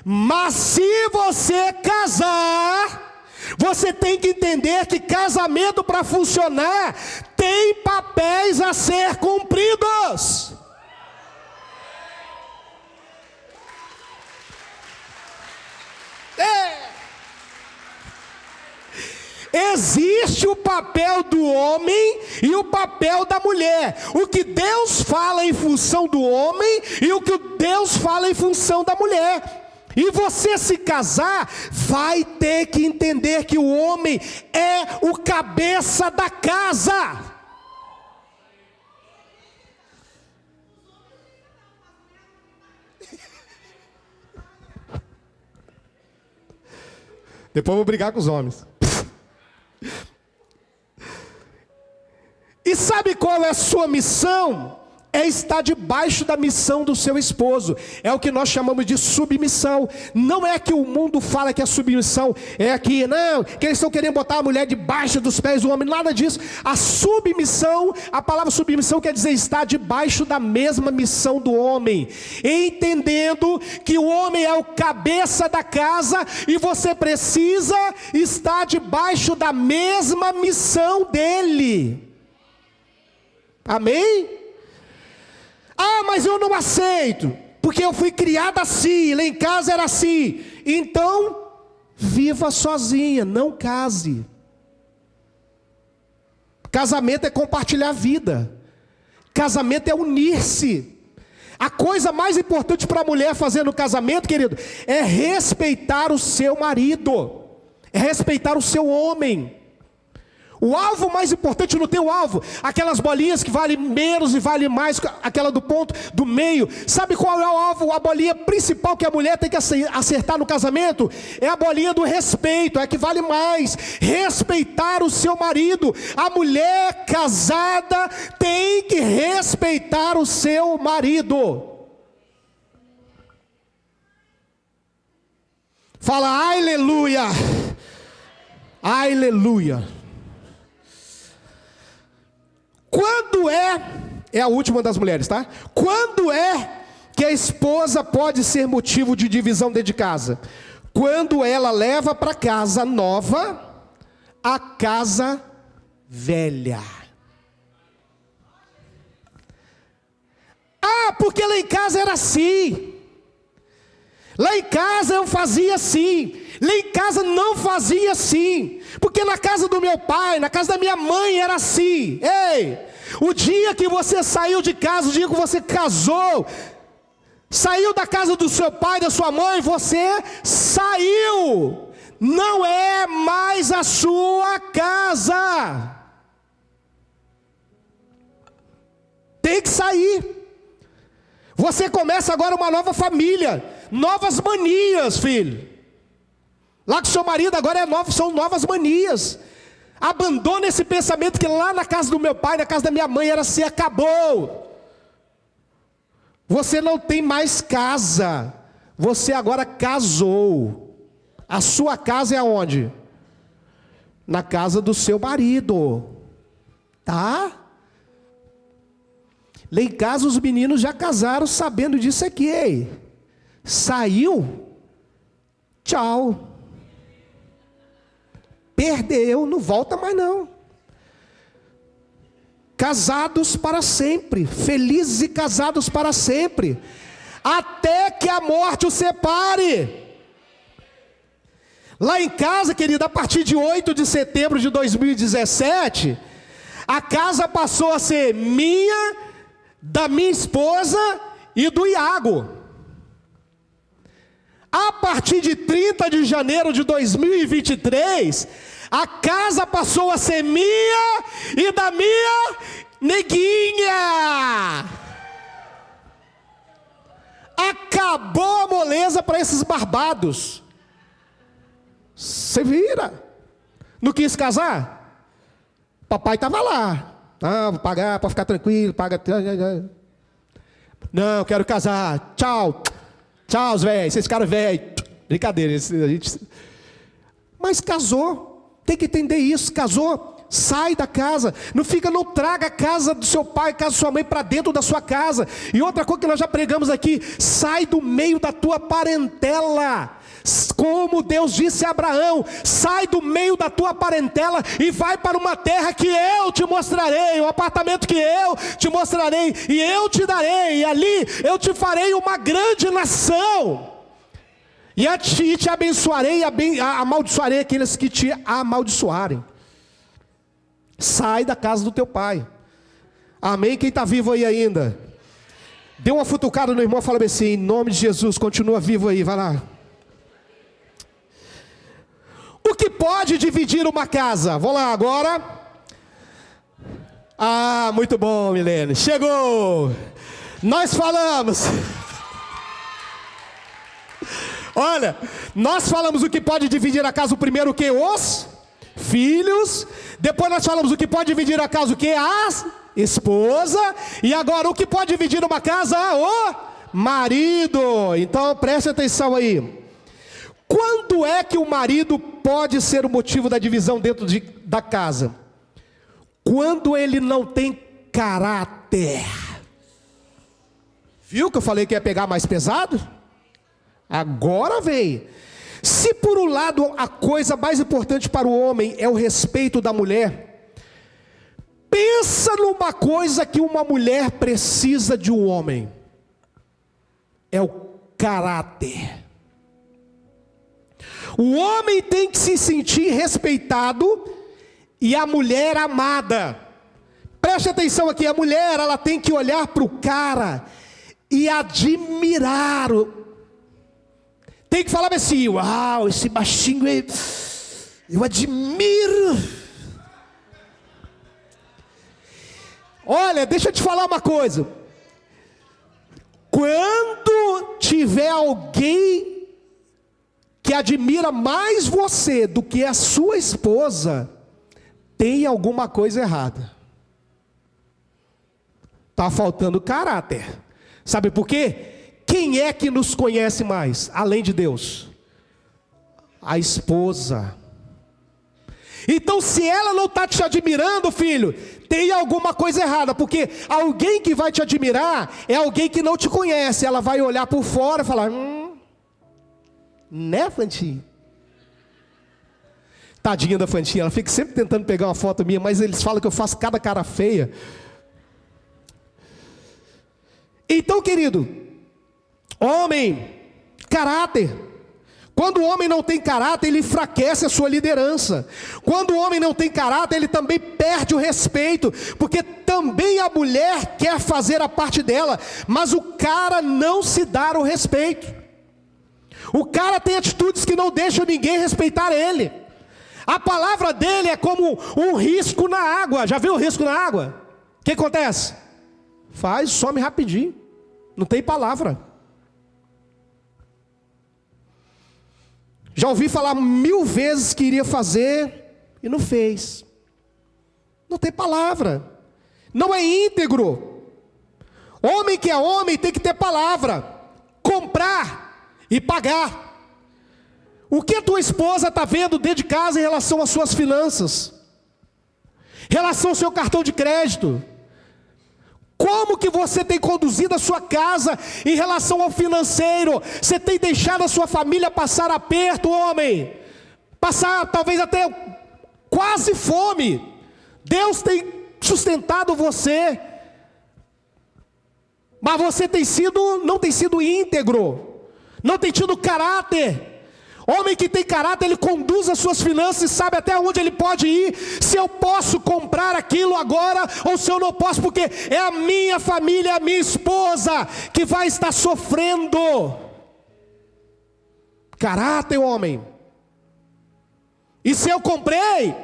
Mas se você casar, você tem que entender que casamento para funcionar tem papéis a ser cumpridos. Existe o papel do homem e o papel da mulher. O que Deus fala em função do homem e o que Deus fala em função da mulher. E você se casar, vai ter que entender que o homem é o cabeça da casa. Depois eu vou brigar com os homens. E sabe qual é a sua missão? É estar debaixo da missão do seu esposo. É o que nós chamamos de submissão. Não é que o mundo fala que a submissão é aqui, não, que eles estão querendo botar a mulher debaixo dos pés do homem, nada disso. A submissão, a palavra submissão quer dizer estar debaixo da mesma missão do homem, entendendo que o homem é o cabeça da casa e você precisa estar debaixo da mesma missão dele. Amém? Ah, mas eu não aceito, porque eu fui criada assim, lá em casa era assim. Então, viva sozinha, não case. Casamento é compartilhar a vida. Casamento é unir-se. A coisa mais importante para a mulher fazer no casamento, querido, é respeitar o seu marido, é respeitar o seu homem. O alvo mais importante não tem o alvo, aquelas bolinhas que valem menos e valem mais, aquela do ponto, do meio. Sabe qual é o alvo? A bolinha principal que a mulher tem que acertar no casamento é a bolinha do respeito, é a que vale mais. Respeitar o seu marido. A mulher casada tem que respeitar o seu marido. Fala aleluia, aleluia. Quando é a última das mulheres, tá? Quando é que a esposa pode ser motivo de divisão dentro de casa? Quando ela leva para casa nova a casa velha. Ah, porque lá em casa era assim. Lá em casa eu fazia assim. Lá em casa não fazia assim. Porque na casa do meu pai, na casa da minha mãe era assim. Ei, o dia que você saiu de casa, o dia que você casou, saiu da casa do seu pai, da sua mãe, você saiu. Não é mais a sua casa. Tem que sair. Você começa agora uma nova família, novas manias, filho. Lá com seu marido agora são novas manias. Abandona esse pensamento que lá na casa do meu pai, na casa da minha mãe era assim, acabou. Você não tem mais casa. Você agora casou. A sua casa é aonde? Na casa do seu marido. Tá? Lá em casa os meninos já casaram sabendo disso aqui. Ei. Saiu? Tchau. Perdeu, não volta mais não. Casados para sempre, felizes e casados para sempre, até que a morte os separe. Lá em casa, querida, a partir de 8 de setembro de 2017, a casa passou a ser minha, da minha esposa e do Iago. A partir de 30 de janeiro de 2023, a casa passou a ser minha e da minha neguinha. Acabou a moleza para esses barbados. Você vira. Não quis casar? Papai estava lá. Ah, vou pagar, pode ficar tranquilo, paga. Não, quero casar. Tchau. Tchau, velhos, vocês ficaram velhos. Brincadeira, a gente... Mas casou, tem que entender isso, casou, sai da casa, não traga a casa do seu pai, a casa da sua mãe para dentro da sua casa. E outra coisa que nós já pregamos aqui, sai do meio da tua parentela. Como Deus disse a Abraão, sai do meio da tua parentela e vai para uma terra que eu te mostrarei, um apartamento que eu te mostrarei, e eu te darei, e ali eu te farei uma grande nação, e te abençoarei, e amaldiçoarei aqueles que te amaldiçoarem. Sai da casa do teu pai. Amém? Quem está vivo aí ainda? Dê uma futucada no irmão e fala assim, em nome de Jesus, continua vivo aí, vai lá. O que pode dividir uma casa? Vamos lá agora. Ah, muito bom, Milene. Chegou. Nós falamos. Olha, nós falamos o que pode dividir a casa. O primeiro o que? Os filhos. Depois nós falamos o que pode dividir a casa. O que? A esposa. E agora o que pode dividir uma casa? O marido. Então preste atenção aí. Quando é que o marido pode ser o motivo da divisão dentro da casa? Quando ele não tem caráter. Viu que eu falei que ia pegar mais pesado? Agora vem. Se por um lado a coisa mais importante para o homem é o respeito da mulher, pensa numa coisa que uma mulher precisa de um homem. É o caráter. O homem tem que se sentir respeitado e a mulher amada. Preste atenção aqui, a mulher ela tem que olhar para o cara e admirar. Tem que falar assim, uau, esse baixinho aí, eu admiro. Olha, deixa eu te falar uma coisa. Quando tiver alguém que admira mais você do que a sua esposa, tem alguma coisa errada. Está faltando caráter. Sabe por quê? Quem é que nos conhece mais, além de Deus? A esposa. Então se ela não está te admirando, filho, tem alguma coisa errada. Porque alguém que vai te admirar, é alguém que não te conhece. Ela vai olhar por fora e falar, né, Fantinha? Tadinha da Fantinha, ela fica sempre tentando pegar uma foto minha, mas eles falam que eu faço cada cara feia. Então, querido, homem, caráter. Quando o homem não tem caráter, ele enfraquece a sua liderança. Quando o homem não tem caráter, ele também perde o respeito, porque também a mulher quer fazer a parte dela, mas o cara não se dá o respeito. O cara tem atitudes que não deixam ninguém respeitar ele. A palavra dele é como um risco na água. Já viu o risco na água? O que acontece? Some rapidinho. Não tem palavra. Já ouvi falar 1000 vezes que iria fazer e não fez. Não tem palavra. Não é íntegro. Homem que é homem tem que ter palavra. Comprar e pagar. O que a tua esposa está vendo dentro de casa em relação às suas finanças? Em relação ao seu cartão de crédito? Como que você tem conduzido a sua casa em relação ao financeiro? Você tem deixado a sua família passar aperto, homem? Passar talvez até quase fome. Deus tem sustentado você, mas você não tem sido íntegro, não tem tido caráter. Homem que tem caráter, ele conduz as suas finanças e sabe até onde ele pode ir, se eu posso comprar aquilo agora, ou se eu não posso, porque é a minha família, a minha esposa, que vai estar sofrendo. Caráter, homem. E se eu comprei,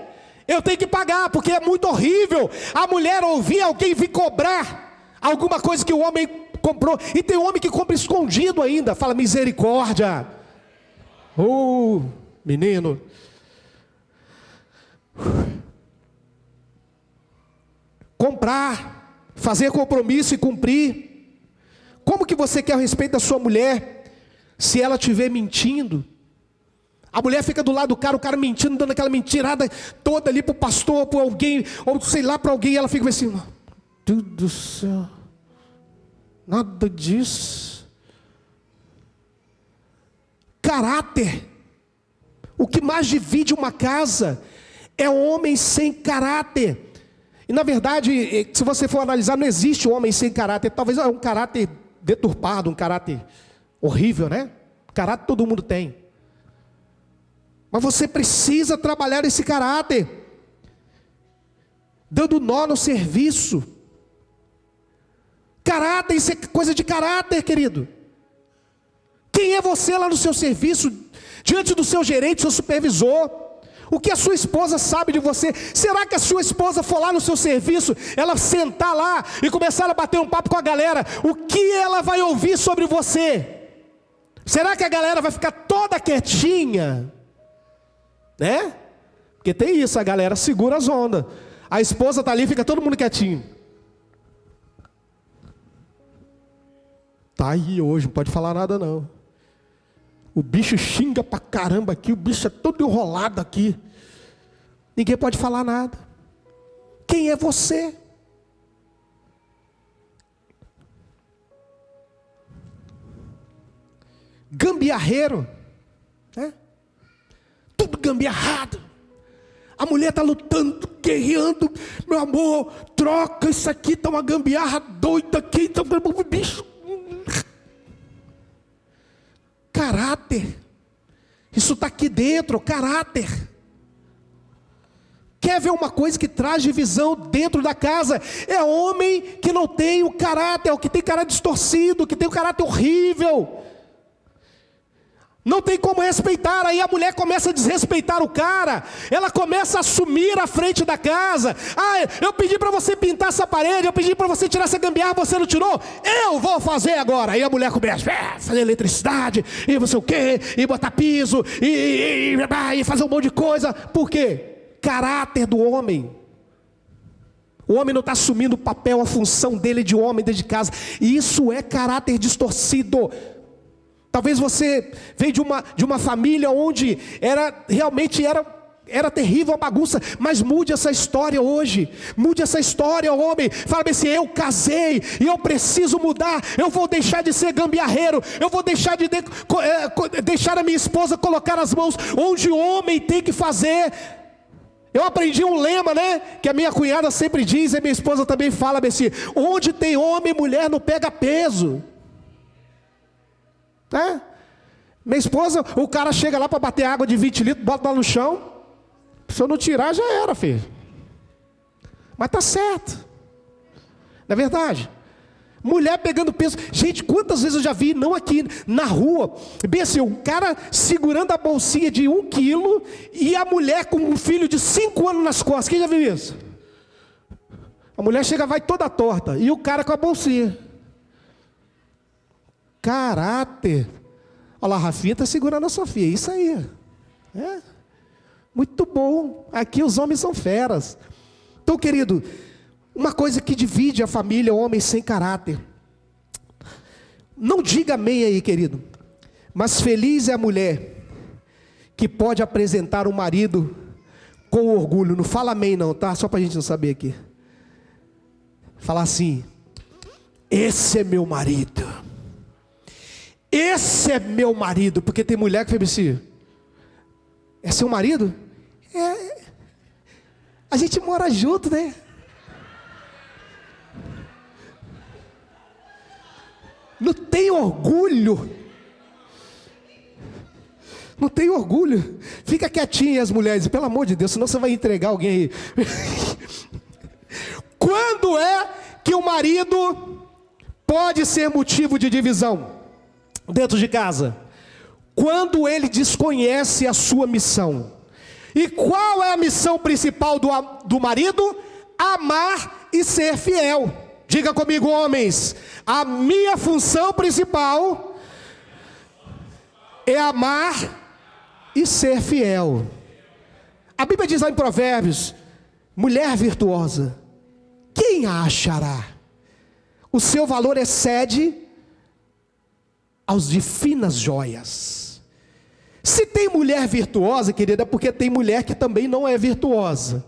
eu tenho que pagar, porque é muito horrível a mulher ouvir alguém vir cobrar alguma coisa que o homem comprou. E tem homem que compra escondido ainda, fala misericórdia. Menino. Comprar, fazer compromisso e cumprir. Como que você quer o respeito da sua mulher se ela estiver mentindo? A mulher fica do lado do cara, o cara mentindo, dando aquela mentirada toda ali para o pastor, para alguém, ou sei lá, para alguém, e ela fica assim, Deus do céu, nada disso. Caráter. O que mais divide uma casa é homem sem caráter. E na verdade, se você for analisar, não existe homem sem caráter. Talvez é um caráter deturpado, um caráter horrível, né? Caráter todo mundo tem. Mas você precisa trabalhar esse caráter, dando nó no serviço. Caráter, isso é coisa de caráter, querido. Quem é você lá no seu serviço, diante do seu gerente, seu supervisor? O que a sua esposa sabe de você? Será que a sua esposa for lá no seu serviço, ela sentar lá e começar a bater um papo com a galera, o que ela vai ouvir sobre você? Será que a galera vai ficar toda quietinha? Né? Porque tem isso, a galera segura as ondas. A esposa está ali e fica todo mundo quietinho. Tá aí hoje, não pode falar nada não. O bicho xinga pra caramba aqui, o bicho é todo enrolado aqui. Ninguém pode falar nada. Quem é você? Gambiarreiro, né? Tudo gambiarrado. A mulher está lutando, guerreando. Meu amor, troca isso aqui, está uma gambiarra doida aqui. Tá... Bicho. Caráter. Isso está aqui dentro, caráter. Quer ver uma coisa que traz divisão dentro da casa? É homem que não tem o caráter, é o que tem caráter distorcido, que tem o caráter horrível. Não tem como respeitar, aí a mulher começa a desrespeitar o cara, ela começa a assumir a frente da casa. Eu pedi para você pintar essa parede, eu pedi para você tirar essa gambiarra, você não tirou, eu vou fazer agora. Aí a mulher começa a fazer eletricidade, e não sei o quê, e botar piso, e fazer um monte de coisa. Por quê? Caráter do homem. O homem não está assumindo o papel, a função dele de homem dentro de casa. E isso é caráter distorcido. Talvez você veio de uma família onde realmente era terrível a bagunça, mas mude essa história hoje. Mude essa história, homem. Fala assim, eu casei e eu preciso mudar. Eu vou deixar de ser gambiarreiro. Eu vou deixar de deixar a minha esposa colocar as mãos onde o homem tem que fazer. Eu aprendi um lema, né? Que a minha cunhada sempre diz, e minha esposa também fala assim: onde tem homem, mulher não pega peso. É? Minha esposa, o cara chega lá para bater água de 20 litros, bota lá no chão. Se eu não tirar, já era, filho. Mas tá certo. Não é verdade? Mulher pegando peso. Gente, quantas vezes eu já vi, não aqui, na rua, bem assim, o cara segurando a bolsinha de 1 quilo e a mulher com um filho de 5 anos nas costas. Quem já viu isso? A mulher chega, vai toda torta, e o cara com a bolsinha. Caráter. Olha lá, a Rafinha está segurando a Sofia. Isso aí. É. Muito bom. Aqui os homens são feras. Então, querido, uma coisa que divide a família, homem sem caráter. Não diga amém aí, querido. Mas feliz é a mulher que pode apresentar o marido com orgulho. Não fala amém não, tá? Só para a gente não saber aqui. Fala assim: esse é meu marido. Esse é meu marido. Porque tem mulher que fala assim: é seu marido? É. A gente mora junto, né? Não tem orgulho. Não tem orgulho. Fica quietinho as mulheres, pelo amor de Deus, senão você vai entregar alguém aí. Quando é que o marido pode ser motivo de divisão dentro de casa? Quando ele desconhece a sua missão. E qual é a missão principal do marido? Amar e ser fiel. Diga comigo, homens: a minha função principal é amar e ser fiel. A Bíblia diz lá em Provérbios: mulher virtuosa, quem a achará? O seu valor excede aos de finas joias. Se tem mulher virtuosa, querida, é porque tem mulher que também não é virtuosa.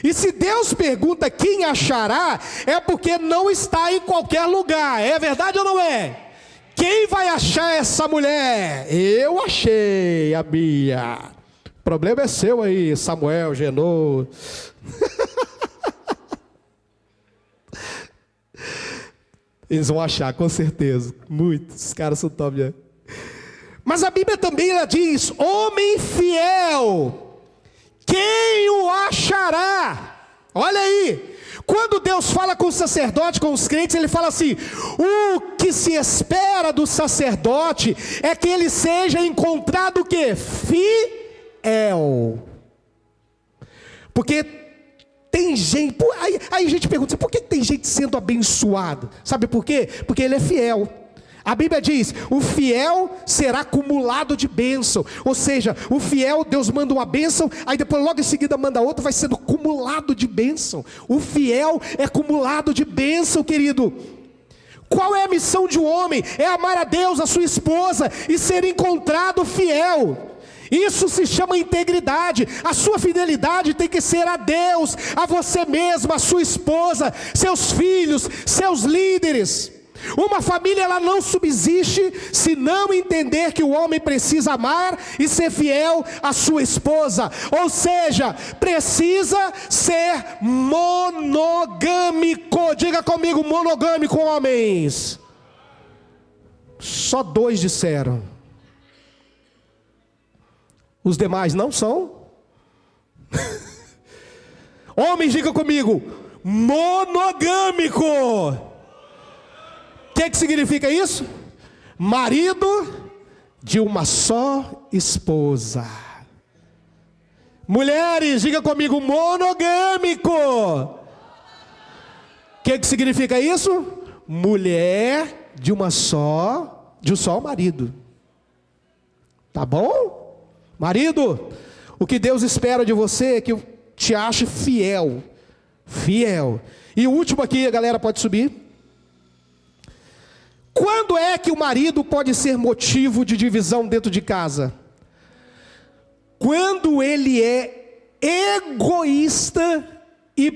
E se Deus pergunta quem achará, é porque não está em qualquer lugar. É verdade ou não é? Quem vai achar essa mulher? Eu achei a Bia. O problema é seu aí, Samuel, Genô. Eles vão achar, com certeza. Muitos caras são top, né? Mas a Bíblia também ela diz: homem fiel, quem o achará? Olha aí, quando Deus fala com o sacerdote, com os crentes, Ele fala assim: o que se espera do sacerdote é que ele seja encontrado o quê? Fiel. Porque tem gente, aí a gente pergunta, por que tem gente sendo abençoado? Sabe por quê? Porque ele é fiel. A Bíblia diz: o fiel será acumulado de bênção. Ou seja, o fiel, Deus manda uma bênção, aí depois logo em seguida manda outra, vai sendo acumulado de bênção. O fiel é acumulado de bênção, querido. Qual é a missão de um homem? É amar a Deus, a sua esposa, e ser encontrado fiel. Isso se chama integridade. A sua fidelidade tem que ser a Deus, a você mesmo, a sua esposa, seus filhos, seus líderes. Uma família ela não subsiste se não entender que o homem precisa amar e ser fiel à sua esposa. Ou seja, precisa ser monogâmico. Diga comigo, monogâmico, homens. Só 2 disseram. Os demais não são. Homens, diga comigo, monogâmico. O que significa isso? Marido de uma só esposa. Mulheres, diga comigo, monogâmico. O que significa isso? Mulher de um só marido. Tá bom? Marido, o que Deus espera de você é que te ache fiel. Fiel. E o último aqui, a galera pode subir. Quando é que o marido pode ser motivo de divisão dentro de casa? Quando ele é egoísta e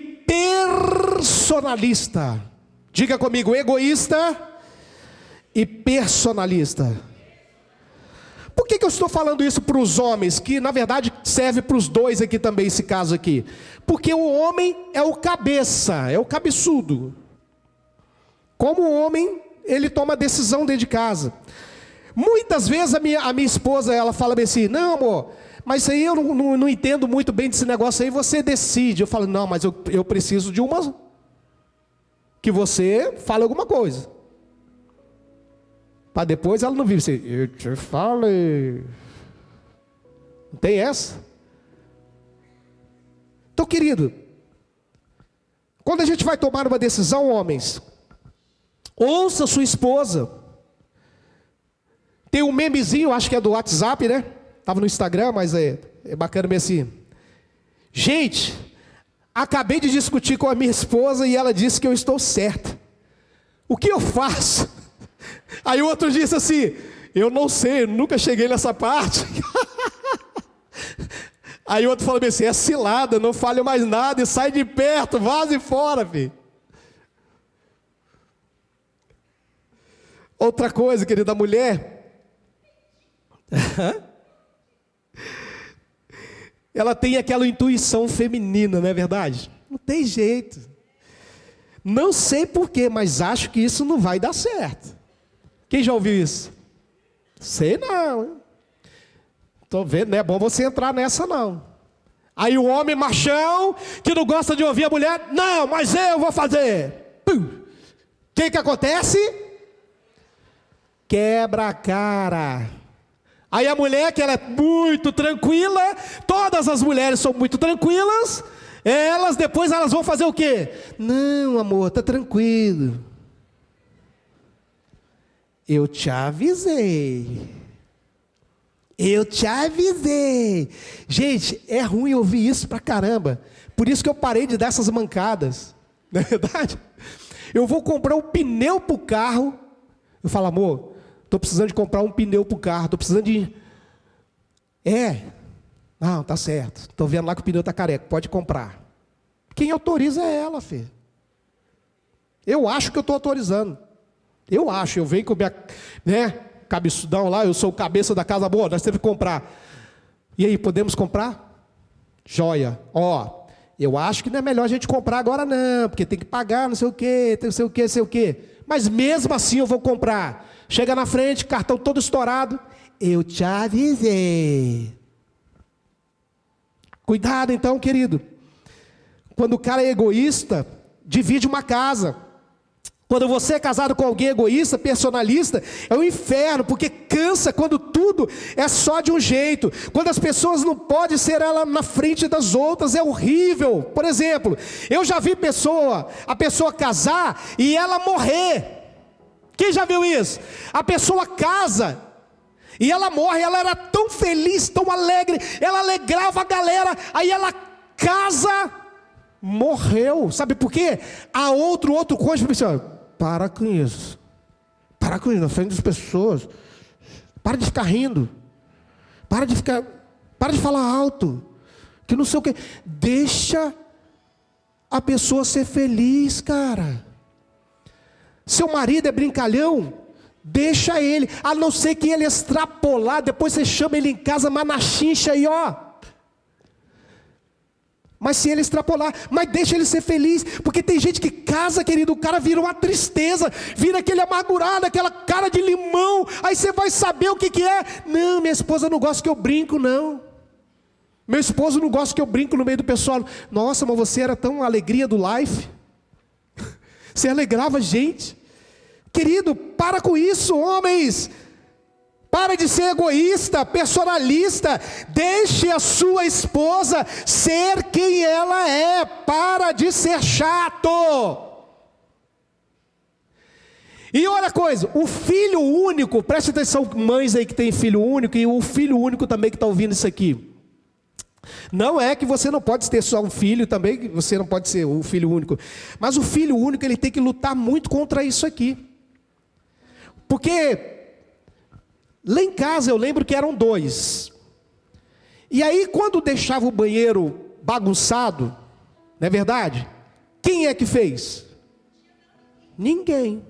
personalista. Diga comigo, egoísta e personalista. Por que eu estou falando isso para os homens? Que na verdade serve para os dois aqui também, esse caso aqui. Porque o homem é o cabeça, é o cabeçudo. Como o homem, ele toma decisão dentro de casa. Muitas vezes a minha esposa, ela fala bem assim: não, amor, mas isso aí eu não entendo muito bem desse negócio aí, você decide. Eu falo: não, mas eu preciso de uma que você fale alguma coisa, para depois ela não vive assim, eu te falei. Não tem essa. Então, querido, quando a gente vai tomar uma decisão, homens, ouça sua esposa. Tem um memezinho, acho que é do WhatsApp, né? Estava no Instagram, mas é bacana mesmo assim. Gente, Acabei de discutir com a minha esposa e ela disse que eu estou certo. O que eu faço? Aí o outro disse assim: eu não sei, eu nunca cheguei nessa parte. Aí o outro falou assim: é cilada, não fale mais nada e sai de perto, vaze fora, filho. Outra coisa, querida, a mulher, ela tem aquela intuição feminina, não é verdade? Não tem jeito. Não sei porquê, mas acho que isso não vai dar certo. Quem já ouviu isso? Sei não. Estou vendo, não é bom você entrar nessa não. Aí o homem machão, que não gosta de ouvir a mulher: não, mas eu vou fazer. O que acontece? Quebra a cara. Aí a mulher, que ela é muito tranquila, todas as mulheres são muito tranquilas, depois elas vão fazer o quê? Não, amor, tá tranquilo. Eu te avisei. Eu te avisei. Gente, é ruim ouvir isso pra caramba. Por isso que eu parei de dar essas mancadas. Não é verdade? Eu vou comprar um pneu pro carro. Eu falo: amor, estou precisando de comprar um pneu pro carro. Estou precisando de... Não, tá certo. Estou vendo lá que o pneu tá careca. Pode comprar. Quem autoriza é ela, filho. Eu acho que eu estou autorizando. Eu acho. Eu venho com minha... cabeçudão lá, eu sou o cabeça da casa. Boa, nós temos que comprar. E aí, podemos comprar? Joia. Eu acho que não é melhor a gente comprar agora não, porque tem que pagar não sei o quê, não sei o quê, não sei o quê. Mas mesmo assim eu vou comprar. Chega na frente, cartão todo estourado. Eu te avisei. Cuidado então, querido. Quando o cara é egoísta, divide uma casa. Quando você é casado com alguém egoísta, personalista, é um inferno, porque cansa quando tudo é só de um jeito. Quando as pessoas não podem ser ela na frente das outras, é horrível. Por exemplo, eu já vi a pessoa casar e ela morrer. Quem já viu isso? A pessoa casa e ela morre, ela era tão feliz, tão alegre, ela alegrava a galera, aí ela casa, morreu. Sabe por quê? A outro cônjuge falou assim: para com isso, na frente das pessoas, para de ficar rindo, para de falar alto, que não sei o que, deixa a pessoa ser feliz, cara. Seu marido é brincalhão, deixa ele, a não ser que ele extrapolar, depois você chama ele em casa, mas na chincha aí, Mas se ele extrapolar, mas deixa ele ser feliz, porque tem gente que casa, querido, o cara vira uma tristeza, vira aquele amargurado, aquela cara de limão, aí você vai saber o que é. Não, minha esposa não gosta que eu brinco, não. Meu esposo não gosta que eu brinco no meio do pessoal. Nossa, mas você era tão alegria do life. Você alegrava a gente. Querido, para com isso, homens. Para de ser egoísta, personalista. Deixe a sua esposa ser quem ela é. Para de ser chato. E olha a coisa, o filho único, preste atenção, mães aí que tem filho único, e o filho único também que está ouvindo isso aqui. Não é que você não pode ter só um filho também, que você não pode ser o filho único. Mas o filho único, ele tem que lutar muito contra isso aqui. Porque lá em casa eu lembro que eram 2. E aí quando deixava o banheiro bagunçado, não é verdade? Quem é que fez? Ninguém.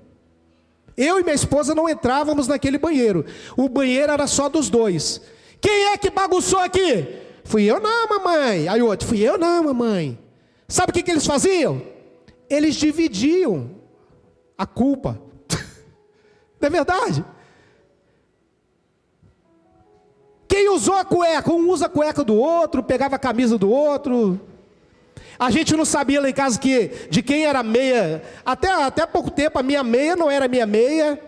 Eu e minha esposa não entrávamos naquele banheiro. O banheiro era só dos 2. Quem é que bagunçou aqui? Fui eu não, mamãe. Aí o outro: fui eu não, mamãe. Sabe o que eles faziam? Eles dividiam a culpa. Não é verdade? Quem usou a cueca? Um usa a cueca do outro, pegava a camisa do outro. A gente não sabia lá em casa de quem era a meia. Até pouco tempo a minha meia não era minha meia.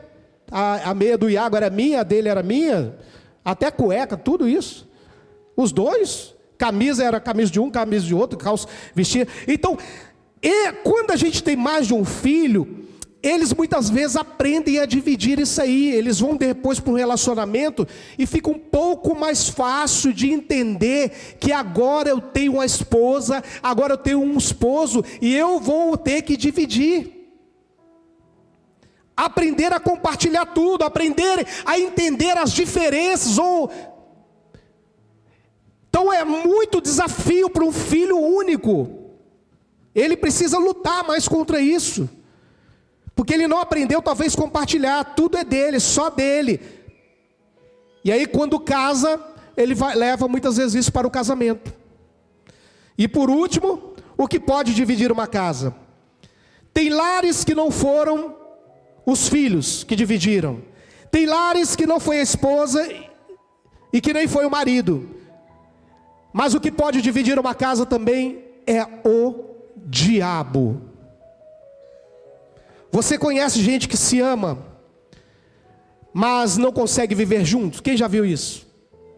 A meia do Iago era minha, a dele era minha. Até a cueca, tudo isso. Os 2. Camisa era camisa de um, camisa de outro, calça, vestia. Então, quando a gente tem mais de um filho, eles muitas vezes aprendem a dividir isso aí. Eles vão depois para um relacionamento e fica um pouco mais fácil de entender que agora eu tenho uma esposa, agora eu tenho um esposo e eu vou ter que dividir. Aprender a compartilhar tudo, aprender a entender as diferenças. Então é muito desafio para um filho único. Ele precisa lutar mais contra isso. Porque ele não aprendeu talvez compartilhar, tudo é dele, só dele. E aí quando casa, ele leva muitas vezes isso para o casamento. E por último, o que pode dividir uma casa? Tem lares que não foram os filhos que dividiram. Tem lares que não foi a esposa e que nem foi o marido. Mas o que pode dividir uma casa também é o diabo. Você conhece gente que se ama, mas não consegue viver juntos? Quem já viu isso?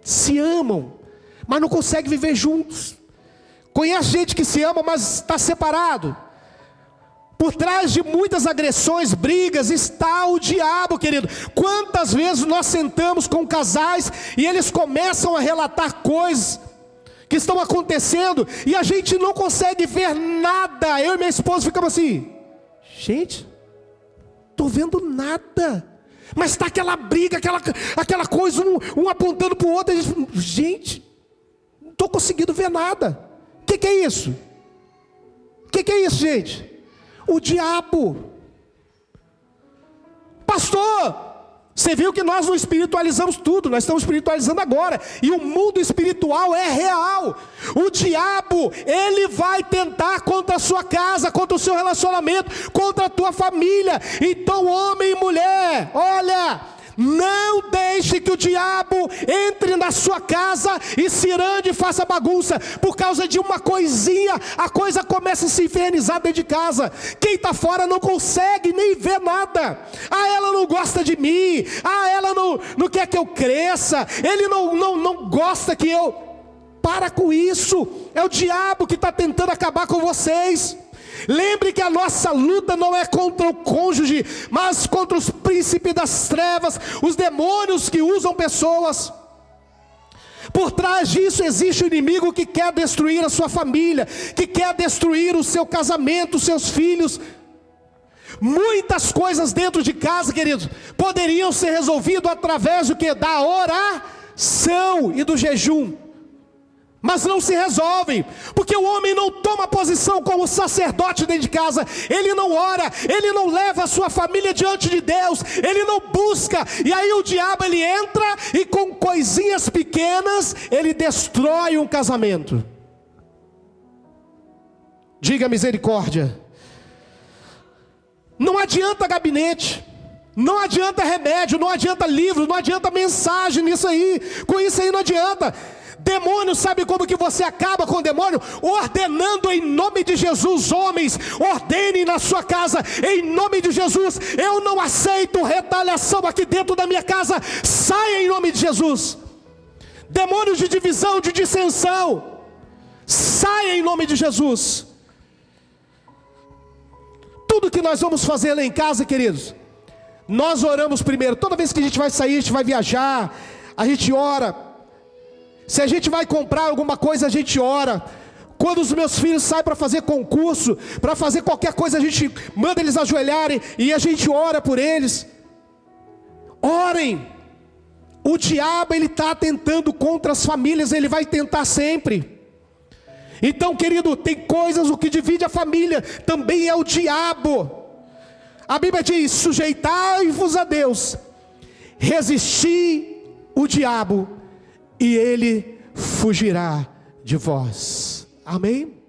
Se amam, mas não consegue viver juntos. Conhece gente que se ama, mas está separado. Por trás de muitas agressões, brigas, está o diabo, querido. Quantas vezes nós sentamos com casais e eles começam a relatar coisas que estão acontecendo e a gente não consegue ver nada. Eu e minha esposa ficamos assim, gente, estou vendo nada, mas está aquela briga, aquela coisa, um apontando para o outro, gente, não estou conseguindo ver nada. O que é isso? O que é isso, gente? O diabo. Pastor, você viu que nós não espiritualizamos tudo, nós estamos espiritualizando agora, e o mundo espiritual é real. O diabo, ele vai tentar contra a sua casa, contra o seu relacionamento, contra a tua família. Então, homem e mulher, olha, não deixe que o diabo entre na sua casa e cirande e faça bagunça. Por causa de uma coisinha, a coisa começa a se infernizar dentro de casa. Quem está fora não consegue nem ver nada. Ah, ela não gosta de mim. Ah, ela não quer que eu cresça. Ele não gosta que eu... Para com isso. É o diabo que está tentando acabar com vocês. Lembre que a nossa luta não é contra o cônjuge, mas contra os príncipes das trevas, os demônios que usam pessoas. Por trás disso existe o inimigo que quer destruir a sua família, que quer destruir o seu casamento, os seus filhos. Muitas coisas dentro de casa, queridos, poderiam ser resolvidas através do que? Da oração e do jejum. Mas não se resolvem, porque o homem não toma posição como sacerdote dentro de casa. Ele não ora, ele não leva a sua família diante de Deus, ele não busca. E aí o diabo, ele entra e com coisinhas pequenas ele destrói um casamento. Diga misericórdia. Não adianta gabinete, não adianta remédio, não adianta livro, não adianta mensagem nisso aí. Com isso aí não adianta. Demônio, sabe como que você acaba com o demônio? Ordenando em nome de Jesus. Homens, ordenem na sua casa, em nome de Jesus. Eu não aceito retaliação aqui dentro da minha casa. Saia em nome de Jesus. Demônios de divisão, de dissensão, saia em nome de Jesus. Tudo que nós vamos fazer lá em casa, queridos, nós oramos primeiro. Toda vez que a gente vai sair, a gente vai viajar, a gente ora. Se a gente vai comprar alguma coisa, a gente ora. Quando os meus filhos saem para fazer concurso, para fazer qualquer coisa, a gente manda eles ajoelharem e a gente ora por eles. Orem. O diabo, ele está tentando contra as famílias, ele vai tentar sempre. Então, querido, tem coisas, o que divide a família também é o diabo. A Bíblia diz, sujeitai-vos a Deus, resisti o diabo, e ele fugirá de vós. Amém?